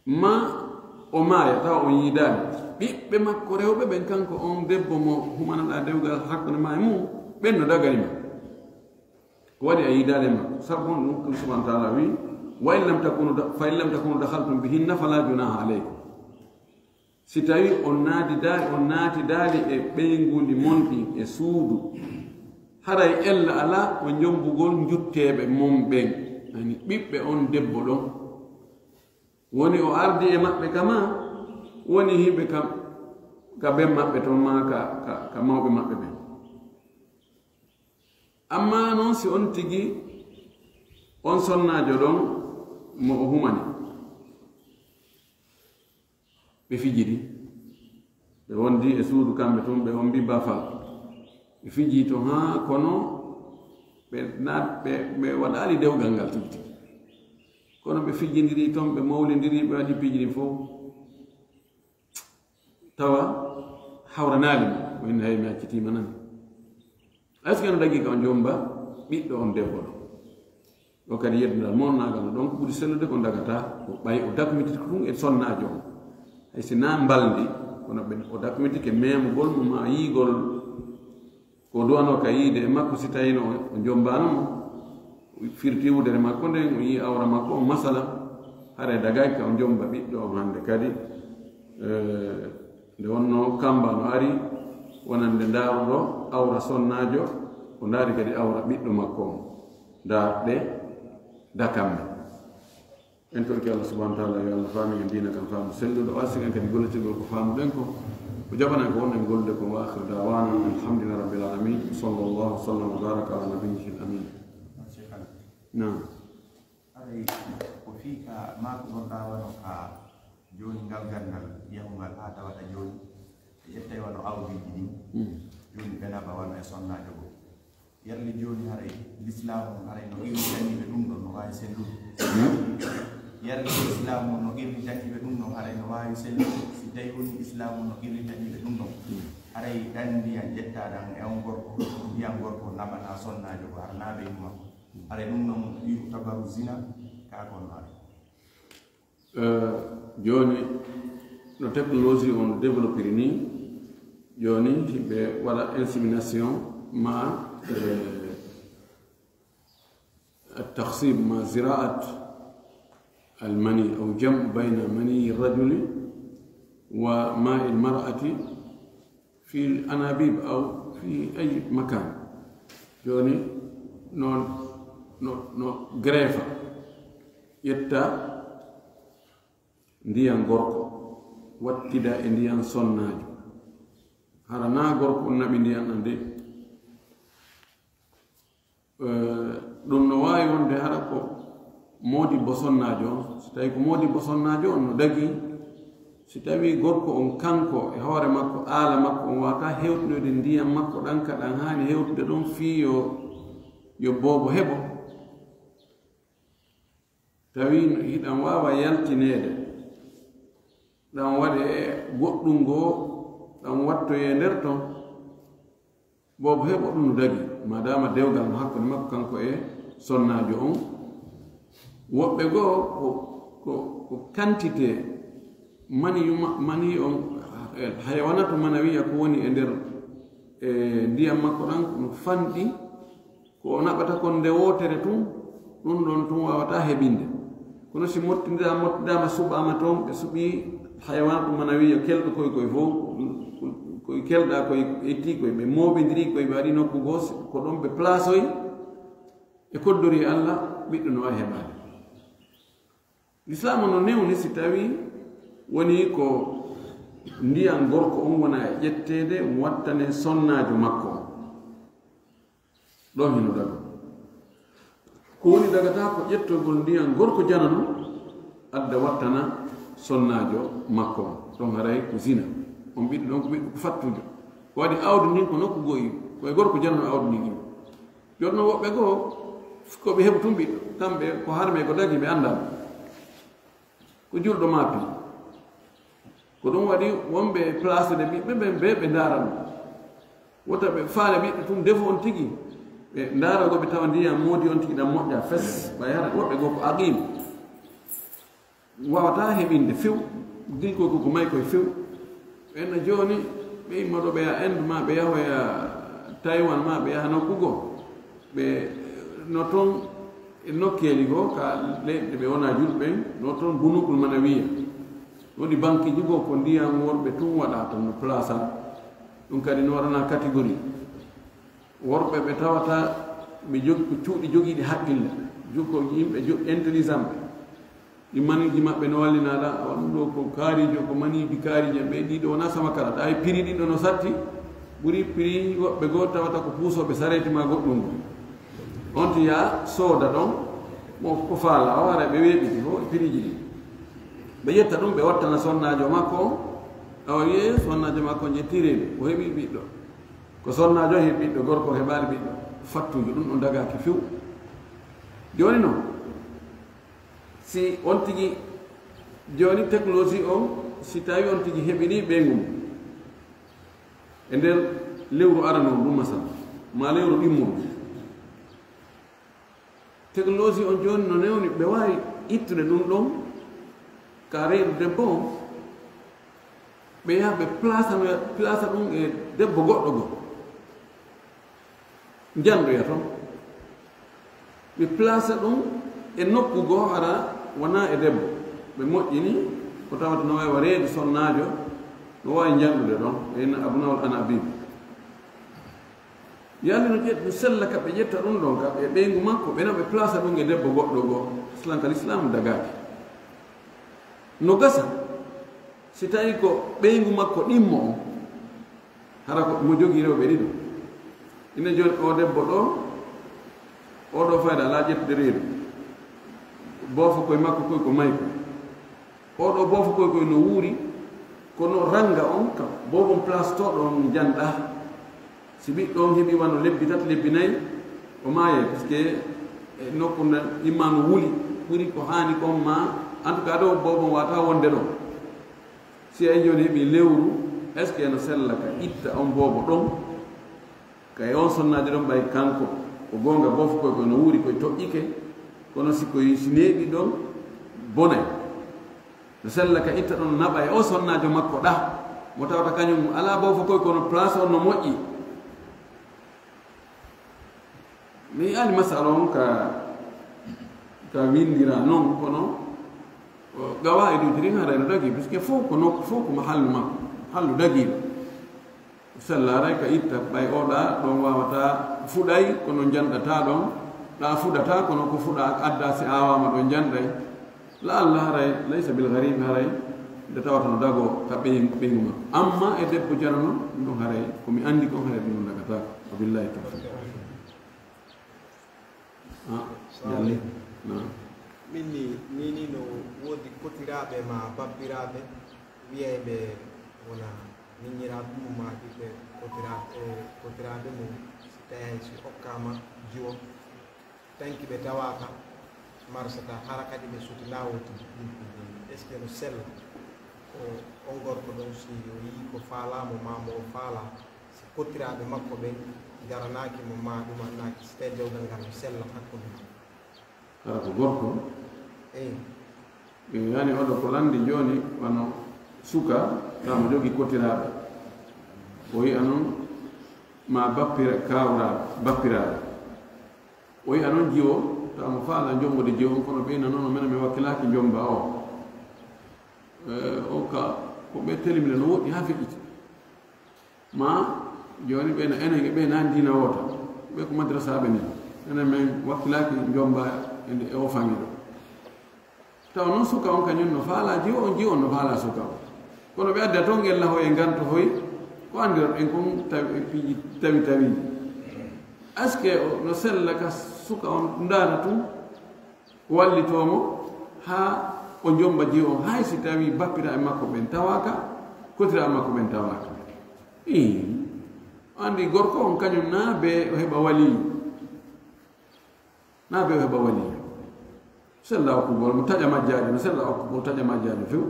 ma o maaya tawa on yiidaali ɓiɓɓe makko rewɓe ɓen kanko on debbo mo humanaɗa dewgal hakkude ma e mum ɓen no daganima ko waɗi a yiidaali e makko sabu on ɗum subhanahu wa taala wi wa in lam takunu dakhaltum bihinna fala junaha aleykum si tawi on naati daali e ɓeyngudi monɗi e suudu haray ella ala o jombugol jutteɓe mom ɓen ani ɓiɓɓe on debbo ɗon woni o ardi e maɓɓe kama woni himɓe ka ɓen maɓɓe toon ma ka mawɓe maɓɓe ɓen amma noon si on tigi on sonnaajo ɗon mo o humani ɓe fijiri ɓe wondi e suudu kamɓe tun ɓe on mbi bafal ɓe fiji to ha kono ɓe waɗali dewgal ngal tigi tigi kono ɓe fijidiri toon ɓe mawlidiri ɓe waɗi pijiri fof tawa hawranali mo inne hay mi accitima nan est ce que no dagui ka o jomba ɓiɗɗo on debbo ɗo ɗo kadi yeddudal monnagal no ɗon ko ɓuri sellude ko dagata o ɓay o dakumititi ko ɗum e sonnaajo on hay si na mbaldi kono o dakumitike memugol mo ma yiigol ko duwano ka yiide e makko si tawino o jombanomo firti wudere makko nden o yi awra makko o masala hare dagaki ka o jomba ɓiɗɗo on hande kadi nde wonno kamba no ari wonande ndaaruɗo awra sonnaajo o ndaari kadi awra ɓiɗɗo makko on ndaarɗe dakamɓe en torki allah subahana taala yo allah faami en dina kam faamu selluɗo wasik en kadi golletirgol ko faamuɗen ko ko jaɓanen ko wonnen gollude ko wa akhiru dawana alhamdulillah rabbil alamin sallallahu sallam wa baraka ala nabiyihi l amin nam aray ko fii ka maako gonɗa wano ka joni ngal gandal yahugal ha tawata joni e ƴettay wano awdiji ɗin joni ɓenaba wano e sonnajo go yerli joni haray l'islam haray no irritaniɓe ɗum ɗon no wawi sellude yerli islam no irritaniɓe ɗum ɗon haray no wawi sellude si tawi woni islam no irritaniɓe ɗum ɗon haray ɗan ndiyan ƴettaɗan e on gorko ndiyan gorko naɓata sonnajo go hara naaɓe makko haray ɗum ɗon wiru tabaru zina ka konno haray joni no technologie on développiri ni joni ɓe waɗa insémination ma التخصيب مع زراعة المني أو جمع بين مني الرجل وماء المرأة في الأنابيب أو في أي مكان جوني no grefa yetta ndiyan gorko wattida e ndiyan sonnajo hara na gorko naɓi ndiyan ande ɗum no wawi wonde haɗa ko moodi bo sonnajo on so tawi ko moodi bo sonnajo on no dagi si tawi gorko on kanko e hoore makko aala makko on wata hewtude ndiyam makko ɗan ka ɗan hani hewtude ɗum fii yo boobo heɓo tawi hiɗan wawa yaltinede ɗan waɗe goɗɗum ngoo ɗan wattoye nder ton boobo heɓo ɗum no dagi madama dewgal mo hakkude makko kanko e sonnajo on woɓɓe goo ko quantité mani on hayawanatu manawiya ko woni e nder ndiyam makko ɗan no fanɗi ko o naɓata kon nde wotere tun ɗum ɗon tun wawata heɓinde kono si mottidama suɓama toon ɓe suɓi hayawanatu manawiya kelɗo koye fof koye kelɗa koye etti koye ɓe moɓidiri koye ɓe waɗi nokku goo ko ɗon ɓe placeoyi e koddori Allah ɓiɗɗo no wawi heɓade l'islam no newni si tawi woni ko ndiyan gorko on wona e ƴettede wattane sonnajo makko ɗon hino daga ko woni dagata ko ƴettogol ndiyan gorko janano adda wattana sonnajo makko ɗon haray ko zina on ɓiɗɗo ɗon ko ɓiɗɗo ko fattude ko waɗi awdi ndin ko nokku goyi koye gorko janano awdi ndin imo jonno woɓɓe goo koɓe heɓa tun ɓiɗɗo kamɓe ko harme ko dagi ɓe andama ko julɗo maapi ko ɗum waɗi wonɓe place de ɓiɓɓe ɓe ɓe ndaran wota ɓe faale ɓiɗɗo tun defo on tigi ɓe ndarogo ɓe tawa ndiyam moodi on tigi ɗam moƴƴa fes ɓay hara woɓɓe goo ko aqim wawata heɓinde few dilkoy koko may koye few ɓenno joni ɓe immoɗo ɓe yaha Inde ma ɓe yahoya Taiwan ma ɓe yaha nokkugo ɓe no toon e nokkeli goo ka leyɗe ɓe wona julɓen no toon bunukul mana wiya woɗi banque ji goo ko ndiyam worɓe tun waɗa toon no place am ɗum kadi no waɗana catégorie worɓe ɓe tawata ɓe jogi ko cuuɗi jogiiɗi haqqille jogko yimɓe intelligent ɓe ɗi maniji maɓɓe no wallinaɗa waɗum ɗo ko kaarijo ko maniji kaarije ɓe ɗiɗo wona sama kala ta prix ɗiɗo no satti ɓuri prix woɓɓe goo tawata ko puusoɓe sareti ma goɗɗum ngo on to ya sooda ɗon mo ko faala o ara ɓe weeɓiti fo prix ji ɗi ɓe ƴetta ɗum ɓe wattana sonnajo makko o awa wiye sonnajo makko jettireɓe o heeɓi ɓiɗɗo ko sonnajo heeɓi ɓiɗɗo gorko heɓali ɓiɗɗo fattujo ɗum ɗon dagaki few joni noon si on tigi joni technologie on si tawi on tigi heɓini ɓeygu mum e nder lewru arano ɗum masal ma lewru ɗimmuru technologie on joni no newni ɓe wawi ittude ɗum ɗon ka reedu debbo on ɓe yaha ɓe place ɗum e debbo goɗɗo go jandoya toon ɓe place ɗum e nokku goo ara wona e debbo ɓe moƴƴini ko tawata no wawi reedu sonnajo no wawi janɗude ɗon ɓeyna abunawol ana abibi yalli no ƴetti sella ka ɓe ƴetta ɗum ɗon ka ɓe ɓeygu makko ɓena ɓe place ɗum e debbo goɗɗo goo islam ka l'islamu dagaki no gasa si tawi ko ɓeygu makko ɗimmo on hara ko mo jogii rewɓe ɗiɗo ina joni o debbo ɗo oɗo fayda ala ƴettude reedu boofo koye makko koye ko mayko oɗo boofo koye koye no wuuri kono ranga on kam boobon place to ɗon janɗa si ɓiɗɗo on heeɓi wano lebbi tati lebbi nayyi o maaye par ce que nokku nde imma no wuli ɓuri ko haani kon ma en tout cas ɗo boobon wata wonde ɗo si ay joni heeɓi lewru est ce que eno sella ka itta on boobo ɗon kay on sonnaji ɗon ɓay kanko ko gonga boofo koye koye no wuuri koye toƴƴike kono sikoy si neeɓi ɗon bonay no sella ka itta ɗon naɓa e o sonnajo makko ɗa mo tawata kañum ala boofo koye kono place on no moƴƴi mi ali masala on ka windira noon kono gawa e ɗutiri harayno dagi par ce que fof ko nokku fof komo hallu makko hallu dagiɗo sellaray ka itta ɓay oɗa ɗon wawata fuɗay kono janɗata ɗon ɗa fuɗata kono ko fuɗa adda si awama ɗon janɗay la allah haray laysa bil gharib haray nde tawata no dago ka ɓeygu ma amma e debbo jara noon ɗum haray komi andi kon haray ɗum dagatako wa billahi tawfiq jalli minni no woodi kotiraɓe ma babbiraɓe wiyeɓe wona miñiraɓe mumaki ɓe kotiraɓe mum si tawi si hokkama jiwo tanki ɓe tawaka marsata hara kadi ɓe suti lawoti est ce que no sella ko on gorko ɗon si o yii ko faalamo mamo o faala si kotiraɓe makko ɓen jaranaki mo ma ɗum annaki so tawi dewgal ngal no sella hakkude kala ko gorko eyi yani oɗo ko landi joni wano suka tamo jogi kotiraɓe o yiya noon ma kawraɓe bappiraɓe o yiya noon jiwo tamo faala jombode jiwo on kono ɓeyna noon o mena mi wakkilaki jomba o ka ko ɓe telimile no woɗɗi ha feƴƴita ma joni ɓeyna enen ɓe nan dina wota ɓe ko madrasaɓe ni enen men wakkilaki jomba e o fangi ɗo taw noon suka on kañum no faala jiwo on jiwo on no faala suka o kono ɓe adda toon ngella hoye ganto hoy ko andirat en kon piiji tawi est ce que no sella ka suka on ndara tum wallitomo ha o jomba jiwo on hay si tawi bappira e makko ɓen tawaka kotira e makko ɓen tawaka andi gorko on kañum na be o heɓa wali na be o heɓa wali sella okkugol mo taƴa majjaɗe no sella okkugol taƴa majjaɗe few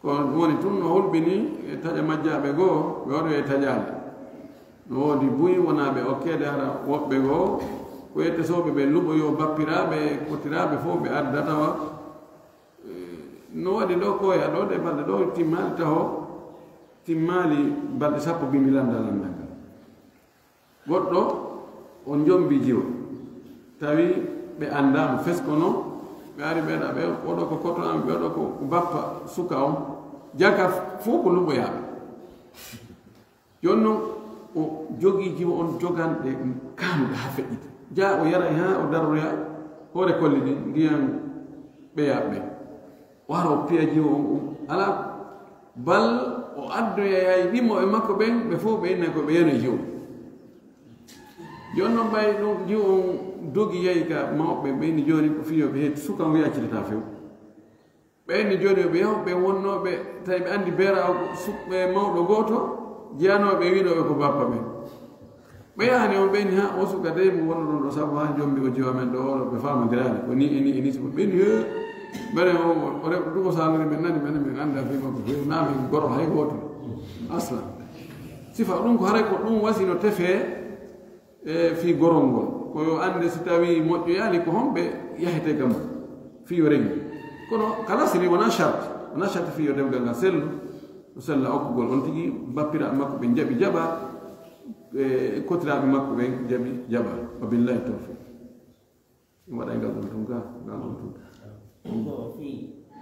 ko woni tun no hulɓini e taƴa majjaɓe goo ɓe waɗo e taƴaɗe no woodi buyi wonaɓe okkede hara woɓɓe goo ko yettesoɓe ɓe luɓoyo bappiraɓe kotiraɓe fof ɓe adda tawa no waɗi ɗo koya ɗo de balɗe ɗo timmali taho timmali balɗe sappo bimi landalandagal goɗɗo o jombi jiwo tawi ɓe andama feskono ɓe ari ɓeeɗa ɓe oɗo ko koto am ɓe oɗo ko bappa suka on jaka fof ko luɓoyaɓe joni noon o jogii jiwo on joganɗe kanuɗe ha feƴƴita ja o yara ha o darroya hoore kolli ɗi ndiyan ɓeyaɓe ɓe o ara o piya jiwo on ala bal o addoyayay ɗimo e makko ɓen ɓe fof ɓe innayi ko ɓe yano e jiwo joni noon ɓay ɗum jiwo on dogi yahi ka mawɓe ɓeyni joni ko fiyoɓe heedi suka o yaccitata few ɓeyni joni ɓe yawɓe wonnoɓe tawi ɓe andi beera suɓɓe mawɗo goto jeyanoɓe wiɗoɓe ko bappa ɓen ɓe yahani on ɓeyni ha o suka dey mo wonno ɗon ɗo saabu ha jombi o jiwa men ɗo oɗo ɓe famadirani ko ni eni siko ɓeyni he mbere o reɓ ɗuko salori men nani mene min anda fima ko few nami goro hay goto asla sifa ɗum ko haray ko ɗum wasino tefe e fi gorol ngol koyo ande so tawi moƴƴoyali ko homɓe yahete kam fiyo regi kono kala sini wona charte fiyo dewgal ngal sellu o sella okkugol on tigi bappiraɓe makko ɓe jaɓi jaɓa e kotiraɓe makko ɓen jaɓi jaɓa wa billahi tawfiq ɗum waɗa ngal ɗum tun ga ngal ɗum tun ko fi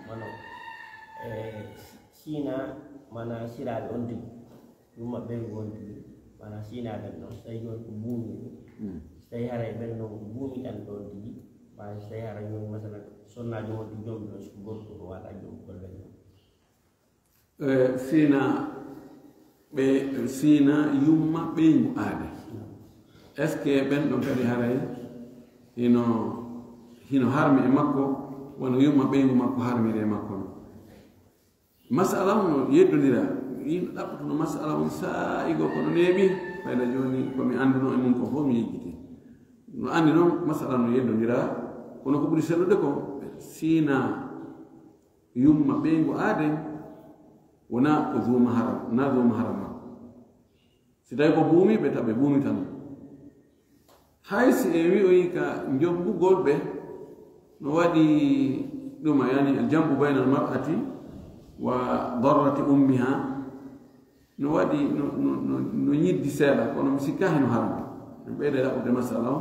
mano sina mana siraɓe on tigi ɗum maɓɓe on tigi mana sinaɓen noon so tawi joni ko buumi so tawi hara e ɓen noon ko buumi tan ɗon tigi ɓa so tawi hara joni masalan sonnajo wonti jombi ɗon siko gorko ko waɗa jomgol ɓen noon sina yumma ɓeygu aade est ce que ɓen ɗon kadi haray hino harmi e makko wono yumma ɓeygu makko harmiri e makko no masala on no yeddodira yimɓe ɗaɓɓutuno masala on saa'igo kono neeɓi ɓayda joni komi anduno e mum ko fof mi yejjiti no andi noon masala no yeddodira kono ko ɓuri sellude ko sina yumma ɓeygu aade wona ko zuma haram wona zuma haram makko si tawi ko buumi ɓe taɓe buumi tan hay si e wi'oyi ka jombugol ɓe no waɗi ɗuma yani aljambu bayna almar'ati wa darrati ummiha no waɗi no ñiddi seeɗa kono mi sikkahi no harmi mi ɓeyde ɗaɓɓude masala o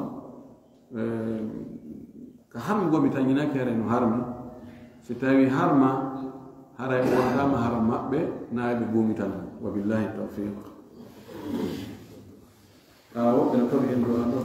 ko harmugomi tañinaki hara no harmi si tawi harma haray o wonatama haram maɓɓe naaɓe buumi tan wa billahi tawfiq woɓɓe no kaɓi hen ɗo an ɗo